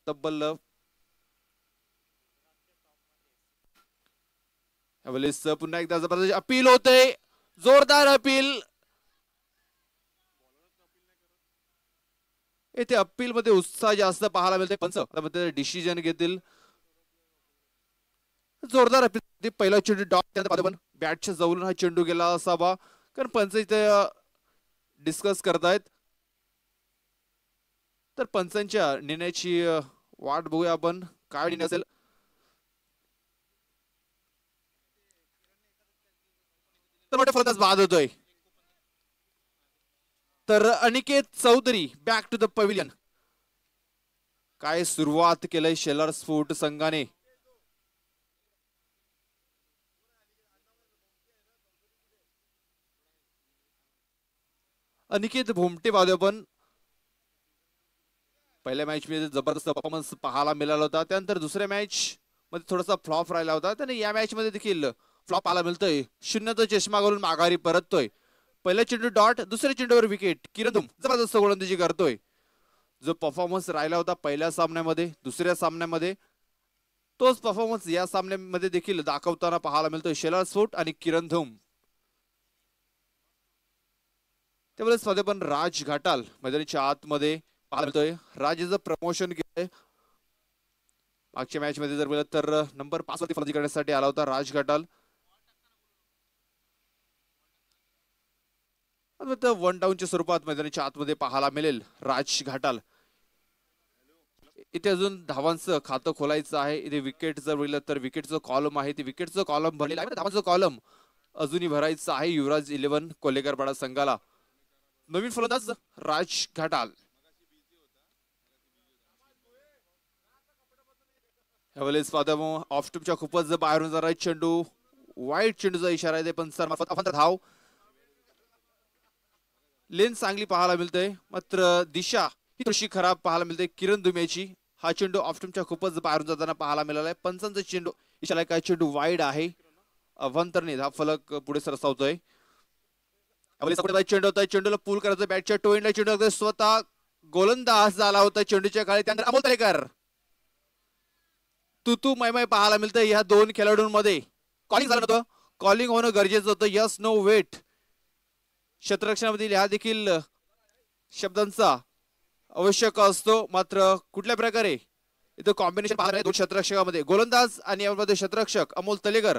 तब्बल पुन्हा एकदा जबरदस्त अपील होते, जोरदार अपील. येथे अपील मध्ये उत्साह जास्त पाहायला मिळते. पंच डिसिजन घेतील. जोरदार अपील. पहिला चेंडू डॉट पण बॅटच्या जवळून हा चेंडू गेला असावा, कारण पंच इथे डिस्कस करतायत. तर पंचांच्या निर्णयाची वाट बघूया आपण, काय निर्णय असेल. तर मोठा फलंदाज बाद होतोय. तर Aniket Chaudhari back to the pavilion. काय सुरुवात केलंय शेलार स्फोट संघाने. अनिकेत भोमटे बाजू पण पहिल्या मॅच मध्ये जबरदस्त परफॉर्मन्स पाहायला मिळाला होता. त्यानंतर दुसऱ्या मॅच मध्ये थोडासा फ्लॉप राहिला होता. त्याने या मॅच मध्ये देखील फ्लॉप पाहायला मिळतोय. शून्याचा चष्मा घालून माघारी परततोय. पहिला चेंडू डॉट, दुसऱ्या चेंडूवर विकेट. किरण जबरदस्त गोलंदाजी करतोय. जो परफॉर्मन्स राहिला होता पहिल्या सामन्यामध्ये, दुसऱ्या सामन्यामध्ये, तोच परफॉर्मन्स या सामन्यामध्ये देखील दाखवताना पाहायला मिळतोय शेलार स्फोट आणि किरण धूम. त्यावेळेस मध्ये पण राज घाटाल मैदानाच्या आतमध्ये पाहायला मिळतोय. राजाचं प्रमोशन केलंय. मागच्या मॅच मध्ये जर बोलत तर नंबर 5 वरती फलंदाजी करण्यासाठी आला होता राज घाटाल. वन डाऊनच्या स्वरूपात मैदानाच्या आतमध्ये पाहायला मिळेल राज घाटाल. इथे अजून धावांचं खातं खोलायचं आहे. इथे विकेट जर बोललं तर विकेटचं कॉलम आहे, ते विकेटचं कॉलम भरलेलं आहे. धावांचं कॉलम अजूनही भरायचं आहे युवराज 11 कोलेकरपाडा संघाला. नवीन फलंदाज राज घाटाल. यावेळेस ऑफस्टूमच्या खूपच बाहेरून जाणार चेंडू, वाईट चेंडूचा इशारा आहे. पण सर मार्फत धाव. लेन चांगली पाहायला मिळते, मात्र दिशा ही थोडीशी खराब पाहायला मिळते किरण दुम्याची. हा चेंडू ऑफस्टूमच्या खूपच बाहेरून जाताना पाहायला मिळाला आहे. पंचांचा चेंडू इशारा काय, चेंडू वाईड आहे. अभ्यंतरने हा फलक पुढे सरसावतोय. चेंडू होता, चेंडूला पूल करायचं बॅटच्या टोईनला. चेंडू स्वतः गोलंदाज झाला होता चेंडूच्या काळी. त्यानंतर अमोल तळेकर. तू मैमय पाहायला मिळतं या दोन खेळाडूंमध्ये. कॉलिंग झालं होतं, कॉलिंग होणं गरजेचं होतं. यस नो वेट क्षेत्ररक्षणामधील ह्या देखील शब्दांचा आवश्यक असतो. मात्र कुठल्या प्रकारे इथं कॉम्बिनेशन पाहणार दोन क्षेत्ररक्षकामध्ये, गोलंदाज आणि यामध्ये क्षेत्ररक्षक अमोल तलेकर,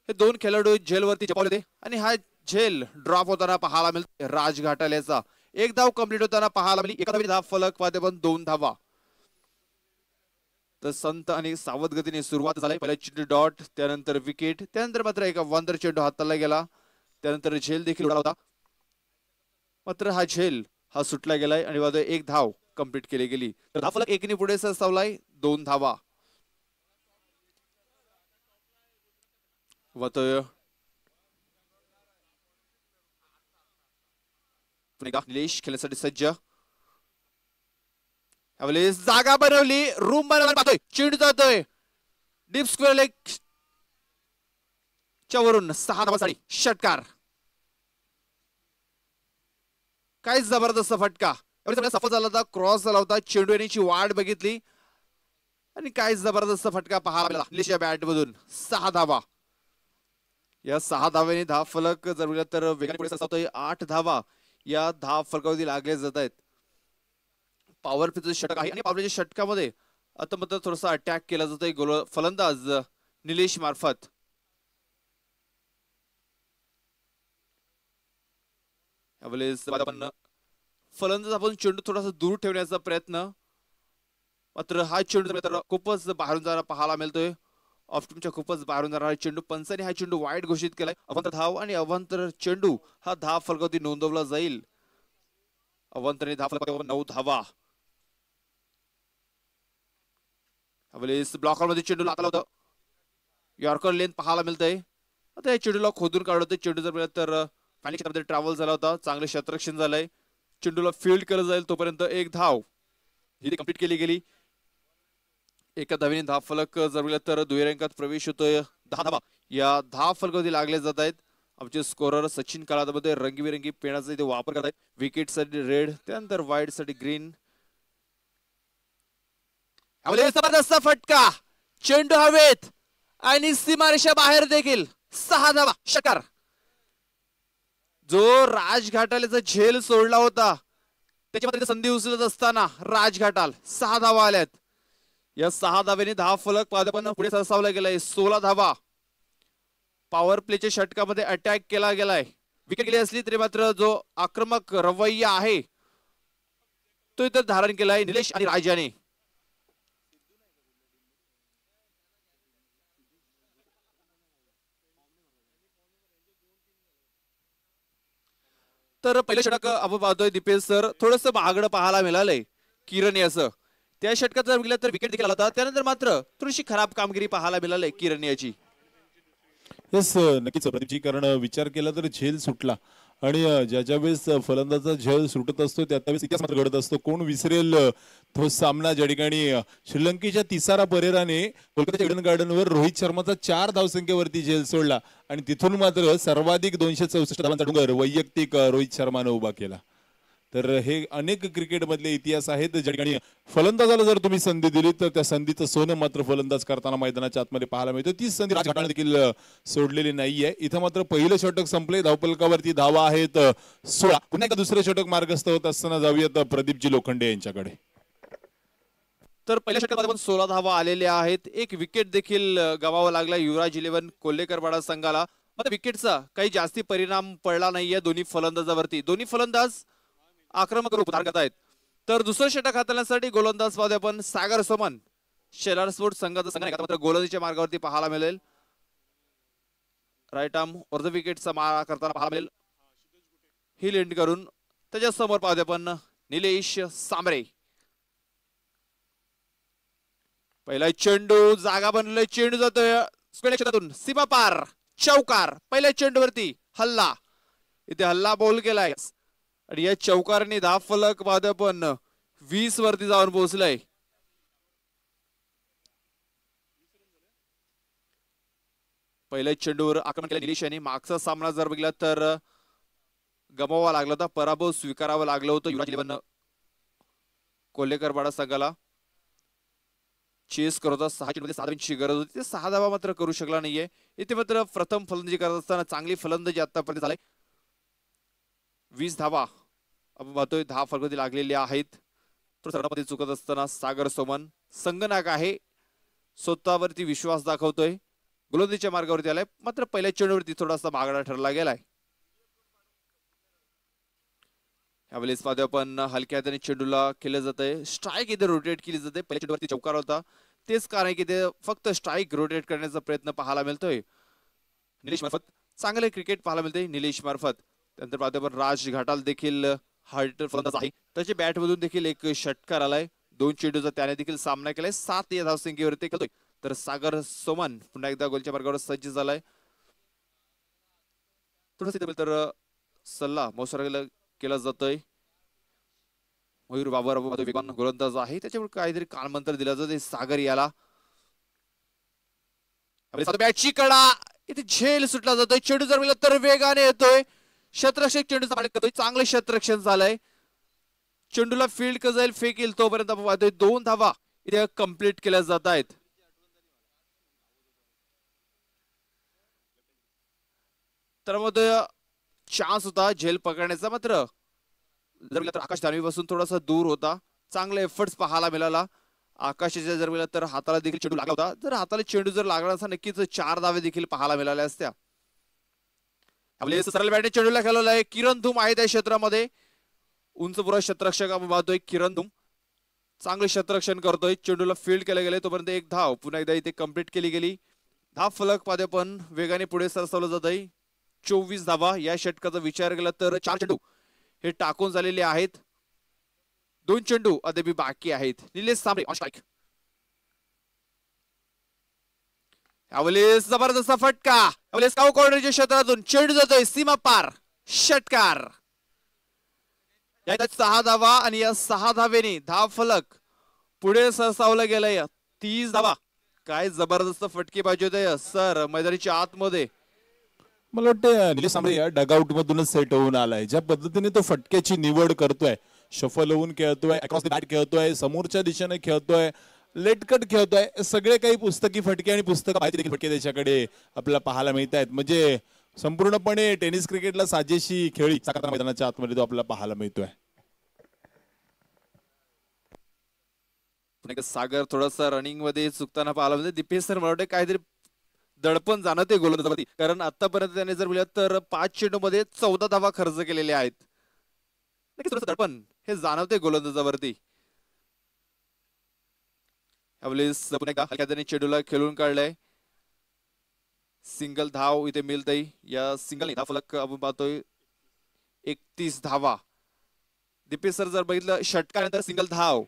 हे दोन खेळाडू झेलवरती चपावले होते आणि हा झेल ड्रॉप होताना पाहायला मिळते राज घाटाल याचा. एक धाव कंप्लीट होताना पाहायला मिळाली. एका धावी धाव फलक वाद्य पण 2 धावा. तर संत आणि सावध गतीने सुरुवात झाली. पहिला चेंडू डॉट, त्यानंतर विकेट, त्यानंतर मात्र एका वंदर चेंडू हाताला गेला. त्यानंतर झेल देखील उडाला होता, मात्र हा झेल हा सुटला गेलाय आणि वादळ एक धाव कंप्लीट केली गेली. तर धाव फलक 1 ने पुढे सरसावलाय. 2 धावा. निलेश खेळण्यासाठी सज्ज. जागा बनवली, रूम बनवला पाहतोय. चेंडू जातोय डीप स्क्वेअर लेग च्या वरून. 6 धावांसाठी षटकार. काय जबरदस्त फटका सफल झाला होता. क्रॉस झाला होता. चेंडू येण्याची वाट बघितली आणि काय जबरदस्त फटका पाहायला निलेशच्या बॅट मधून. 6 धावा. या 6 धाव्याने धाव फलक जर तर वेगाने पुढे सरसावतोय. 8 धावा या धाव फलकावरती लागले जात आहेत. पॉवर प्लेचं षटक आहे आणि पॉवर प्लेच्या षटकामध्ये आता मात्र थोडासा अटॅक केला जातोय फलंदाज निलेश मार्फत. फलंदाज आपण चेंडू थोडासा दूर ठेवण्याचा प्रयत्न, मात्र हा चेंडू खूपच बाहेरून जाणार पाहायला मिळतोय. ऑफस्टूमच्या खूपच बाहेरून जाणार चेंडू. पंचाने हा चेंडू वाईट घोषित केलाय. अवंतर धाव आणि अवंतर चेंडू हा धाव फलकावरती नोंदवला जाईल. अवंतरने धाव फलकावर 9 धावा. ब्लॉकर मध्ये चेंडू लागला होता. यॉर्कर लेन पाहायला मिळतंय. आता या चेंडूला खोदून काढलं होतं. चेंडू जर तर फायनल क्षेत्रामध्ये ट्रॅव्हल झाला होता. चांगले क्षेत्ररक्षण झालंय. चेंडूला फील्ड केलं जाईल तोपर्यंत एक धाव ही कंप्लीट केली गेली. एका धावीने धाव फलक जर तर दुहेरी अंकात प्रवेश होतोय. 10 धावा या धाव फलकावरती लागले जात आहेत. आमचे स्कोरर सचिन काळामध्ये रंगीबिरंगी पेनाचा इथे वापर करत आहेत. विकेट साठी रेड, त्यानंतर वाईड साठी ग्रीन. जबरदस्त फटका, चेंडू हवेत आणि सीमारेषा बाहेर देखील 6 धावा षटकार. जो राजघाटालेचा झेल सोडला होता त्याच्यामध्ये संधी उचलत असताना राजघाटाल 6 धावा आल्यात. या 6 धाव्यांनी 10 फलक पादापन्न पुढे सरसावला गेलाय. 16 धावा पॉवर प्लेच्या षटकामध्ये अटॅक केला गेलाय. विकेट गेली असली तरी मात्र जो आक्रमक रवैया आहे तो इतर धारण केलाय निलेश आणि राजाने. तर पहिलं षटक आपण पाहतोय दीपेश सर थोडस महागडं पाहायला मिळालंय किरण याचं. त्या षटकात जर बघितलं तर विकेट देखील आला होता, त्यानंतर मात्र थोडीशी खराब कामगिरी पाहायला मिळालंय किरण याची. येस नक्कीच प्रदीपजी, कारण विचार केला तर झेल सुटला आणि ज्या वेळेस फलंदाचा झेल सुटत असतो त्यावेळेस इतिहास मात्र घडत असतो. कोण विसरेल तो सामना ज्या ठिकाणी श्रीलंकेच्या तिसारा परेराने कोलकाता ईडन गार्डनवर रोहित शर्माचा 4 धावसंख्येवरती झेल सोडला आणि तिथून मात्र सर्वाधिक 264 धावांचा डोंगर वैयक्तिक रोहित शर्माने उभा केला. तर हे अनेक क्रिकेट मधले इतिहास आहेत ज्या ठिकाणी फलंदाजाला जर तुम्ही संधी दिली तर त्या संधीचं सोनं मात्र फलंदाज करताना मैदानाच्या आतमध्ये पाहायला मिळतं. तीच संधी राजघाटाने देखील सोडलेली नाहीये. इथं मात्र पहिलं षटक संपले, धावफलकावरती धावा आहेत 16. पुन्हा एकदा दुसरं षटक मार्गस्थ होत असताना जाऊयात प्रदीपजी लोखंडे यांच्याकडे. तर पहिल्या षटकात आपण 16 धावा आलेल्या आहेत. एक विकेट देखील गमावा लागला युवराज 11 कोल्हेकरवाडा संघाला. मात्र विकेटचा काही जास्ती परिणाम पडला नाहीये दोन्ही फलंदाजावरती. दोन्ही फलंदाज आक्रमक रूप धारण करत आहेत. तर दुसरं षटक हाताळण्यासाठी गोलंदाज पाहतोय आपण सागर सोमन शेलार स्पोर्ट्स संघाचा संघ मात्र गोलंदाजीच्या मार्गावरती पाहायला मिळेल. राईट आर्म अर्ध विकेटचा मारा करताना पाहायला मिळेल. हिल एंड करून त्याच्या समोर पाहतोय आपण निलेश सांबरे. पहिला चेंडू जागा बनलोय, चेंडू जातोय क्षेत्रातून सीमा पार, चौकार. पहिल्या चेंडूवरती हल्ला, इथे हल्ला बॉल केलाय आणि या चौकारने 10 फलक पाहतोय पण 20 वरती जाऊन पोहोचलाय. पहिल्या चेंडूवर आक्रमण केलं निलेश यांनी. मागचा सामना जर बघितला तर गमावा लागला होता, पराभव स्वीकारावा लागलं होतं युवराज 11 कोल्हेकरवाडा संघाला. चेस करत होता 6 चेंडूमध्ये 7 धावांची गरज होती, ते 6 धावा मात्र करू शकला नाहीये. इथे मात्र प्रथम फलंदाजी करत असताना चांगली फलंदाजी आतापर्यंत झालाय. 20 धावा आपण पाहतोय 10 फलकावरती लागलेले आहेत. सरणामध्ये चुकत असताना सागर सोमन संगनाक आहे, स्वतःवरती विश्वास दाखवतोय, गोलंदाजीच्या मार्गावरती आलाय. मात्र पहिल्या चेंडूवरती थोडासा मागडा ठरला गेलाय. यावेळेस पाहतोय आपण हलक्या हाताने चेंडूला केलं जातंय स्ट्राईक, इथे रोटेट केली जाते. पहिल्या चेंडूवरती चौकार होता, तेच कारण की ते फक्त स्ट्राईक रोटेट करण्याचा प्रयत्न पाहायला मिळतोय निलेश मार्फत. चांगले क्रिकेट पाहायला मिळते निलेश मार्फत. त्यानंतर पाहतोय आपण राज घाटाल देखील हार्टर फलंदाज आहे, त्याच्या बॅट मधून देखील एक षटकार आलाय. 2 चेंडूचा त्याने देखील सामना केलाय. 7 या धावसंख्येवरती खेळतोय. तर सागर सोमन पुन्हा एकदा गोलच्या मार्गावर सज्ज झालाय. तर सल्ला मोसरा केला जातोय. मयूर बाबर वेगवान गोलंदाज आहे, त्याच्यामुळे काहीतरी कानमंत्र दिला जातो सागर याला. बॅटची कडा, इथे झेल सुटला जातोय. चेंडू जर मिळाला तर वेगाने येतोय. क्षेत्ररक्षक चेंडूचा पाठ करतोय, चांगलं क्षेत्ररक्षण झालंय. चेंडूला फील्ड कसं जाईल फेकेल तोपर्यंत आपण पाहतोय 2 धावा इथे कंप्लीट केल्या जात आहेत. तर मग चान्स होता झेल पकडण्याचा, मात्र जर तर आकाश धानवीपासून थोडासा दूर होता. चांगले एफर्ट्स पाहायला मिळाला. आकाशाच्या जर मिळाला तर हाताला देखील चेंडू लागला होता. जर हाताला चेंडू जर लागला असता नक्कीच 4 धावे देखील पाहायला मिळाल्या असत्या. आपले सरळ बॅटने चेंडूला खेळवला आहे. किरण धूम आहे त्या क्षेत्रामध्ये, उंच पुरा क्षेत्ररक्षक आपण पाहतोय किरण धूम चांगले क्षेत्ररक्षण करतोय. चेंडूला फील्ड केलं गेले तोपर्यंत 1 धाव पुन्हा एकदा इथे कंप्लीट केली गेली. 10 फलक पाहतोय पण वेगाने पुढे सरसावलं जात आहे. 24 धावा. या षटकाचा विचार केला तर 4 चेंडू हे टाकून झालेले आहेत. 2 चेंडू अद्याप बाकी आहेत. Nilesh Sambare on strike. यावेळेस जबरदस्त फटका, यावेळेस काऊ कॉर्नरच्या क्षेत्रातून चेंडू जातोय सीमा पार, षटकार. यात 6 धावा आणि या 6 धावेने 10 फलक पुढे सरसावलं गेलंय. 30 धावा. काय जबरदस्त फटके पाहिजे होते सर मैदानाच्या आतमध्ये. मला वाटतं निलेश सांबरे या डगआउट मधूनच सेट होऊन आलाय. ज्या पद्धतीने तो फटक्याची निवड करतोय, शफल होऊन खेळतोय, अक्रॉस द बॅट खेळतोय, समोरच्या दिशेने खेळतोय लेटकट खेळतोय. सगळे काही पुस्तकी फटके आणि पुस्तक माहिती देखील फटके त्याच्याकडे आपल्याला पाहायला मिळत आहेत. म्हणजे संपूर्णपणे टेनिस क्रिकेटला साजेशी खेळी साकार मैदानाच्या आतमध्ये तो आपल्याला पाहायला मिळतोय. सागर थोडासा रनिंग मध्ये चुकताना पाहायला म्हणजे दीपेश सर मला वाटतं काहीतरी दडपण जाणवते गोलंदाजावरती, कारण आतापर्यंत त्याने जर बोललं तर 5 चेंडूमध्ये 14 धावा खर्च केलेल्या आहेत. नक्कीच थोडंसं दडपण हे जाणवते गोलंदाजावरती. यावेळेस पुन्हा एकदा हलक्या त्याने चेंडूला खेळून काढलाय. सिंगल धाव इथे मिळतय. या सिंगल धाव फलक आपण पाहतोय 31 धावा. दीपेश सर जर बघितलं षटकानंतर सिंगल धाव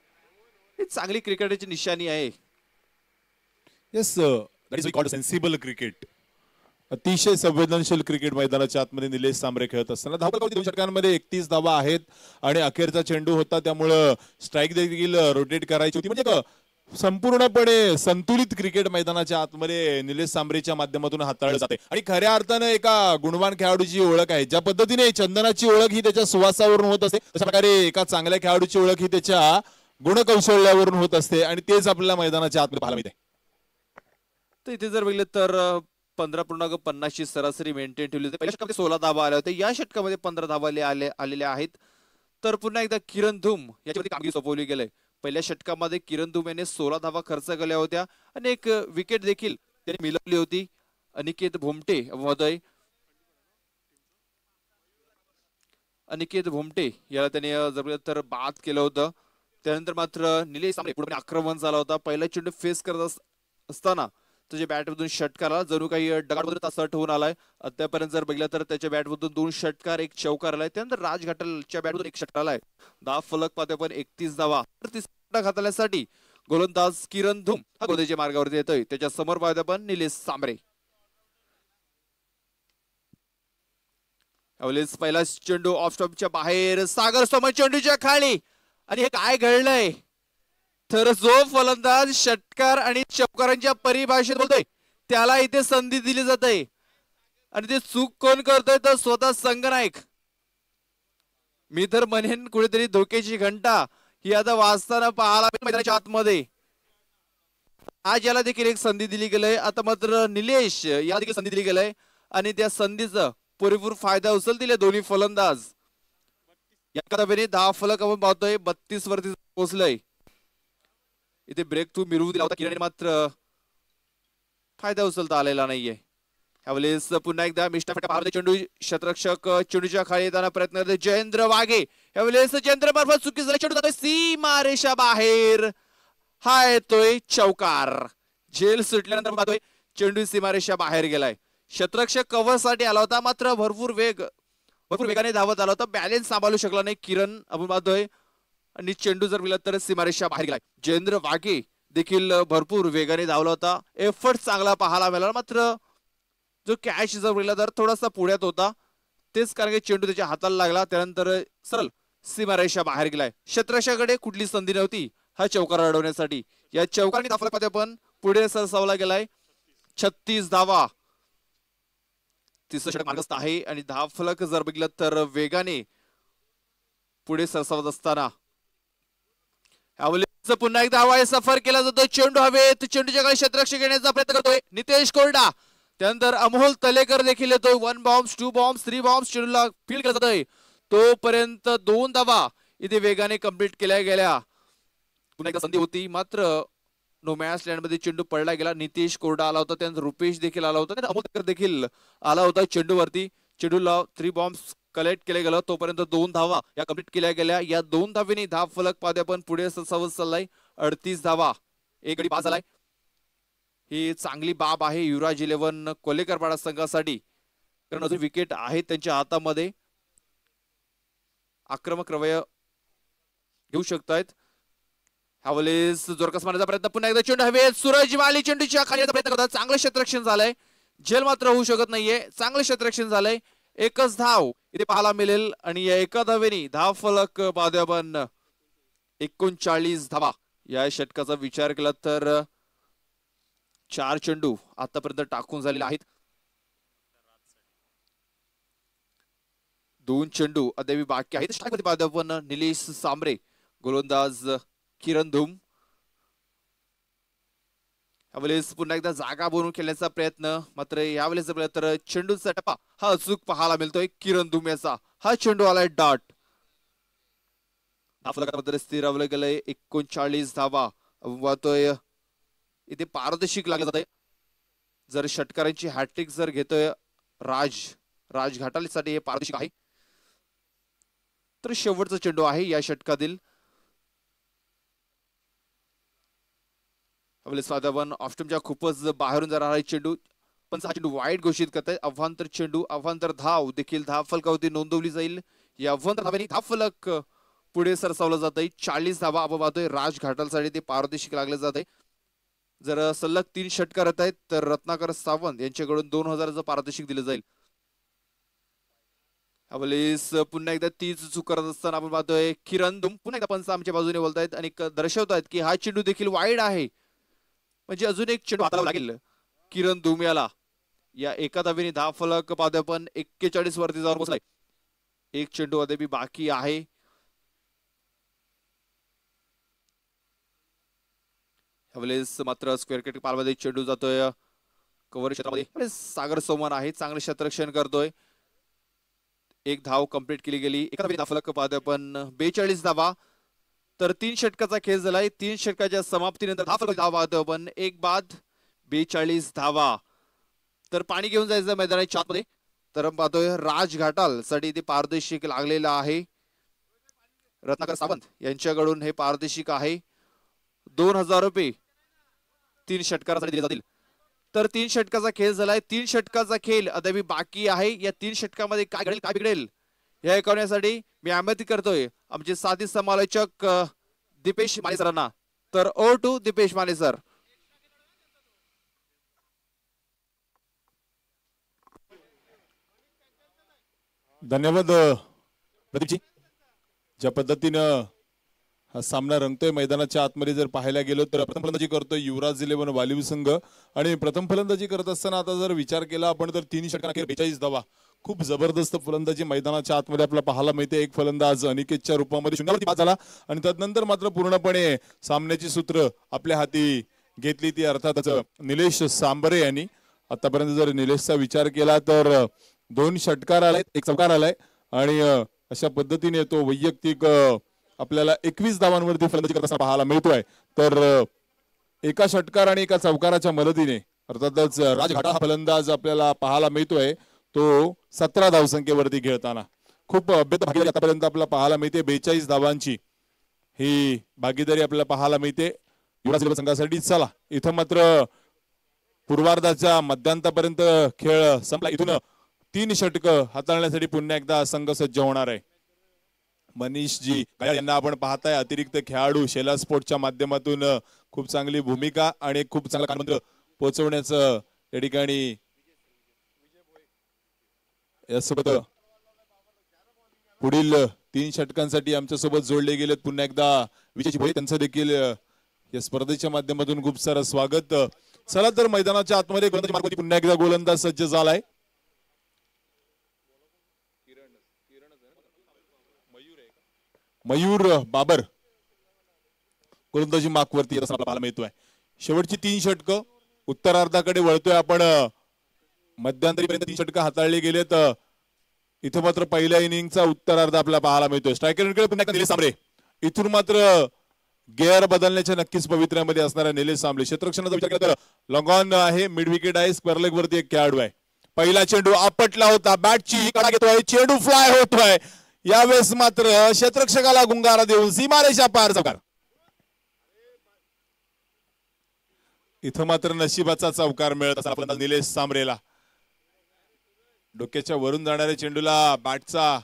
ही चांगली क्रिकेटची निशाणी आहे. Yes, that is called sensible cricket. अतिशय संवेदनशील क्रिकेट मैदानाच्या आतमध्ये निलेश सांबरे खेळत असताना धावा 2 षटकांमध्ये 31 धावा आहेत आणि अखेरचा चेंडू होता त्यामुळं स्ट्राईक देखील रोटेट करायची होती. म्हणजे संपूर्णपणे संतुलित क्रिकेट मैदानाच्या आतमध्ये निलेश सांबरेच्या माध्यमातून हाताळलं जाते आणि खऱ्या अर्थानं एका गुणवान खेळाडूची ओळख आहे. ज्या पद्धतीने चंदनाची ओळख ही त्याच्या सुवासावरून होत असते, तशा प्रकारे एका चांगल्या खेळाडूची ओळख ही त्याच्या गुणकौशल्यावरून होत असते आणि तेच आपल्याला मैदानाच्या आतमध्ये पाहायला मिळते. तर इथे जर बघितलं तर 15.50 ची सरासरी मेंटेन ठेवली होती. पहिल्या षटकामध्ये 16 धावा आल्या होत्या. या षटकामध्ये 15 धावा आलेल्या आहेत. तर पुन्हा एकदा किरण धूम याच्यावरती कामगिरी सोपवली गेली. पहिल्या षटकामध्ये किरण धूम याने 16 धावा खर्च केल्या होत्या आणि एक विकेट देखील त्याने मिळवली होती. अनिकेत भोमटे महोदय याला त्याने जर तर बाद केलं होतं. त्यानंतर मात्र निलेश सांबरे पुढे आक्रमण झाला होता. पहिला चेंडू फेस करत असताना त्याच्या बॅटमधून षटकारा जणू काही डगाडमधून सट होऊन आलाय. आतापर्यंत जर बघितलं तर त्याच्या बॅटमधून 2 षटकार 1 चौकार आलाय. त्यानंतर राज घाटलच्या बॅटमधून 1 षटकार आलाय. धाव फलक पाहतोय पण 31 धावा. तिसरा घातल्यासाठी गोलंदाज किरण धूम हा गोलंदाजीच्या मार्गावरती येतोय. त्याच्या समोर पाहतोय पण निलेश सांबरे. यावेळेस पहिला चेंडू ऑफ स्टॉपच्या बाहेर, सागर सोमन चेंडूच्या खाली आणि हे काय घडलंय तर जो फलंदाज षटकार आणि चौकारांच्या परिभाषेत बोलतोय त्याला इथे संधी दिली जाते आणि ते चूक कोण करतोय तर स्वतः संघनायक. मी तर म्हणेन कुठेतरी धोक्याची घंटा ही आता वाजताना पाहायला मैदानाच्या आतमध्ये. आज याला देखील एक संधी दिली गेलंय. आता मात्र निलेश याला देखील संधी दिली गेलंय आणि त्या संधीचा पुरेपूर फायदा उचलतील दोन्ही फलंदाज. या धावेने धाव फलक आपण पाहतोय 32 वरती पोहोचलंय. इथे ब्रेक थ्रू मिळवू दिला होता किरण, मात्र फायदा उचलता आलेला नाहीये. यावेळेस पुन्हा एकदा मिस्टर फटका पाहतोय चेंडू. क्षेत्ररक्षक चेंडूच्या खाली येताना प्रयत्न करतोय जयेंद्र वाघे. यावेळेस जयेंद्र मार्फत चुकी झाली, चेंडू जातोय सीमा रेषा बाहेर. हा येतोय चौकार. झेल सुटल्यानंतर पाहतोय चेंडू सीमारेषा बाहेर गेलाय. क्षेत्ररक्षक कव्हर साठी आला होता, मात्र भरपूर वेगाने धावत आला होता. बॅलेन्स सांभाळू शकला नाही किरण आपण पाहतोय आणि चेंडू जर मिळाला तर सीमारेषा बाहेर गेलाय. जयेंद्र वाघे देखील भरपूर वेगाने धावला होता. एफर्ट चांगला पाहायला मिळाला, मात्र जो कॅच जर मिळाला तर थोडासा पुढ्यात होता. तेच कारण की चेंडू त्याच्या हाताला लागला, त्यानंतर सरळ सीमारेषा बाहेर गेलाय. क्षेत्ररक्षकाकडे कुठली संधी नव्हती हा चौकार अडवण्यासाठी. या चौकाराने धावला पण पुढे सरसावला गेलाय. 36 धावा. तिसरं षटक मार्गस्थ आहे आणि धाव फलक जर बघितलं तर वेगाने पुढे सरसावत असताना यावेळेस पुन्हा एकदा हवाई सफर केला जातो. चेंडू हवेत, चेंडूच्या खाली क्षेत्ररक्षक येण्याचा प्रयत्न करतोय नितेश कोरडा. त्यानंतर अमोल तलेकर देखील येतोय. 1 बॉम्ब्स 2 बॉम्ब्स 3 बॉम्ब्स चेंडूला फील्ड केला जातोय. तोपर्यंत 2 धावा इथे वेगाने कंप्लीट केल्या गेल्या. पुन्हा एकदा संधी होती, मात्र नो मॅच लँड मध्ये चेंडू पडला गेला. नितेश कोरडा आला होता, त्यानंतर रुपेश देखील आला होता, अमोल तलेकर देखील आला होता चेंडूवरती. चेंडूला 3 बॉम्ब्स कलेक्ट केले गेलं. तोपर्यंत 2 धावा या कंप्लीट केल्या गेल्या. या 2 धावेने धाव फलक पाहते आपण पुढे सरसावत चाललाय. 38 धावा, एक गडी बाद झालाय. ही चांगली बाब आहे युवराज 11 कोलेकरपाडा संघासाठी, कारण अजून विकेट आहे त्यांच्या हातामध्ये. आक्रमक रवैया घेऊ शकतायत. ह्यावेळेस जोरकस मारण्याचा प्रयत्न, पुन्हा एकदा चेंडू हवेत. सूरज माली चेंडूच्या खाली प्रयत्न करतात. चांगलं क्षेत्ररक्षण झालंय. झेल मात्र होऊ शकत नाहीये. चांगलं क्षेत्ररक्षण झालंय. एकच धाव इथे पाहायला मिळेल आणि या एका धावेने धाव फलक पाहतोय आपण 39 धावा. या षटकाचा विचार केला तर 4 चेंडू आतापर्यंत टाकून झालेले आहेत. 2 चेंडू अद्याप बाकी आहेत. षटकामध्ये पाहतोय आपण निलेश सांबरे, गोलंदाज किरण धूम. यावेळेस पुन्हा एकदा जागा बनवून खेळण्याचा प्रयत्न, मात्र यावेळेस तर चेंडूचा टप्पा हा अचूक पाहायला मिळतोय किरण दुम्याचा. हा चेंडू आलाय डाट. फलकाबद्दल स्थिरावलं गेलंय 39 धावा. वाहतोय इथे पारदर्शक लागलं जात आहे. जर षटकारांची हॅट्रिक जर घेतोय राज घाटालीसाठी हे पारदर्शक आहे. तर शेवटचा चेंडू आहे या षटकातील. ऑस्ट्रमच्या खूपच बाहेरून जाणारा चेंडू, पण हा चेंडू वाईट घोषित करताय. अवांतर चेंडू, अवांतर धाव देखील धाव फलकावरती नोंदवली जाईल. या अवांतर धावांनी धाव फलक पुढे सरसावलं जात आहे. 40 धावा आपण पाहतोय राज घाटालसाठी ते पारदर्शक लागले जात आहे. जर सलग 3 षटकार येत आहेत तर रत्नाकर सावंत यांच्याकडून 2000चं पारदर्शक दिलं जाईल. यावेळेस पुन्हा एकदा तीच चूक करत असताना आपण पाहतोय किरण दुम पुन्हा एकदा पंच आमच्या बाजूने बोलतायत आणि दर्शवतायत की हा चेंडू देखील वाईड आहे. म्हणजे अजून एक चेंडू हाताला लागेल किरण दुमियाला. या एका धावेने धाव फलक पाहतोय आपण 41 वरती जाऊन पोहोचलाय. एक चेंडू अद्याप बाकी आहे. यावेळेस मात्र स्क्वेअर क्रिकेट पालमध्ये चेंडू जातोय कव्हर क्षेत्रामध्ये. सागर सोमन आहे, चांगले क्षेत्ररक्षण करतोय. एक धाव कंप्लीट केली गेली. एका धावेने धाव फलक पाहतोय आपण 42 धावा. तर 3 षटकाचा खेळ झालाय. 3 षटकाच्या समाप्तीनंतर धाव फलक धाव पाहतोय आपण 1 बाद 42 धावा. तर पाणी घेऊन जायचं मैदानाच्या आतमध्ये. तर पाहतोय राज घाटाल साठी ते पारदर्शक लागलेला आहे. रत्नाकर सावंत यांच्याकडून हे पारदर्शक आहे. 2000 रुपये 3 षटकारासाठी दिले जातील. तर 3 षटकाचा खेळ झालाय. 3 षटकाचा खेळ अद्याप बाकी आहे. या 3 षटकामध्ये काय घडेल काय बिघडेल हे ऐकवण्यासाठी मी आमंत्रित करतोय आमचे साथी समालोचक दीपेश माने सरांना. तर over to Deepesh Mane sir. धन्यवाद प्रदीपजी. ज्या पद्धतीनं हा सामना रंगतोय मैदानाच्या आतमध्ये जर पाहायला गेलो तर प्रथम फलंदाजी करतोय युवराज 11 वालीव संघ. आणि प्रथम फलंदाजी करत असताना आता जर विचार केला आपण तर 3 षटकांखेर 42 धावा. खूप जबरदस्त फलंदाजी मैदानाच्या आतमध्ये आपल्याला पाहायला मिळते. एक फलंदाज अनिकेतच्या रूपामध्ये शून्यावरती बाद झाला आणि तदनंतर मात्र पूर्णपणे सामन्याची सूत्र आपल्या हाती घेतली ती अर्थातच निलेश सांबरे यांनी. आतापर्यंत जर निलेशचा विचार केला तर 2 षटकार आलाय, 1 चौकार आलाय आणि अशा पद्धतीने तो वैयक्तिक आपल्याला 21 धावांवरती फलंदाजी करत असताना पाहायला मिळतोय. तर एका षटकार आणि एका चौकाराच्या मदतीने अर्थातच राजघाटा हा फलंदाज आपल्याला पाहायला मिळतोय तो 17 धावसंख्येवरती खेळताना. खूप अभ्यत भागीदारी आतापर्यंत आपल्याला पाहायला मिळते. 42 धावांची ही भागीदारी आपल्याला पाहायला मिळते युवराज संघासाठी. चला इथं मात्र पूर्वार्धाच्या मध्यांतापर्यंत खेळ संपला. इथून 3 षटक हाताळण्यासाठी पुन्हा एकदा संघ सज्ज होणार आहे. मनीषजी यांना आपण पाहताय अतिरिक्त खेळाडू शेला स्पोर्टच्या माध्यमातून खूप चांगली भूमिका आणि खूप चांगला कानमंत्र पोहोचवण्याचं या ठिकाणी यासोबत पुढील 3 षटकांसाठी आमच्या सोबत जोडले गेलेत पुन्हा एकदा विजयजी भोई. त्यांचं देखील या स्पर्धेच्या माध्यमातून खूप सारं स्वागत. चला तर मैदानाच्या आतमध्ये गोलंदाजी मार्गावरती पुन्हा एकदा गोलंदाज सज्ज झालाय. मयूर बाबर गोलंदाजी मार्कवरती पाहायला मिळतोय. शेवटची 3 षटक उत्तरार्धाकडे वळतोय आपण. मध्यंतरीपर्यंत 3 षटक हाताळली गेलेत. इथं मात्र पहिल्या इनिंगचा उत्तरार्ध आपल्याला पाहायला मिळतोय. स्ट्रायकरकडे पुन्हा निलेश सांबरे. इथून मात्र गेअर बदलण्याच्या नक्कीच पवित्र्यामध्ये असणाऱ्या निलेश सांबरे. क्षेत्ररक्षणाचा विचार केला तर लॉंग ऑन आहे, मिड विकेट आहे, स्क्वेअर लेग वरती एक खेळाडू आहे. पहिला चेंडू आपटला होता, बॅटची कडा घेतोय, चेंडू फ्लाय होतोय. यावेळेस मात्र क्षेत्ररक्षकाला गुंगारा देऊन सीमारेषा पार चौकार. इथं मात्र नशिबाचा चौकार मिळत असा आपल्याला निलेश सांबरेला. डोक्याच्या वरून जाणाऱ्या चेंडूला बॅटचा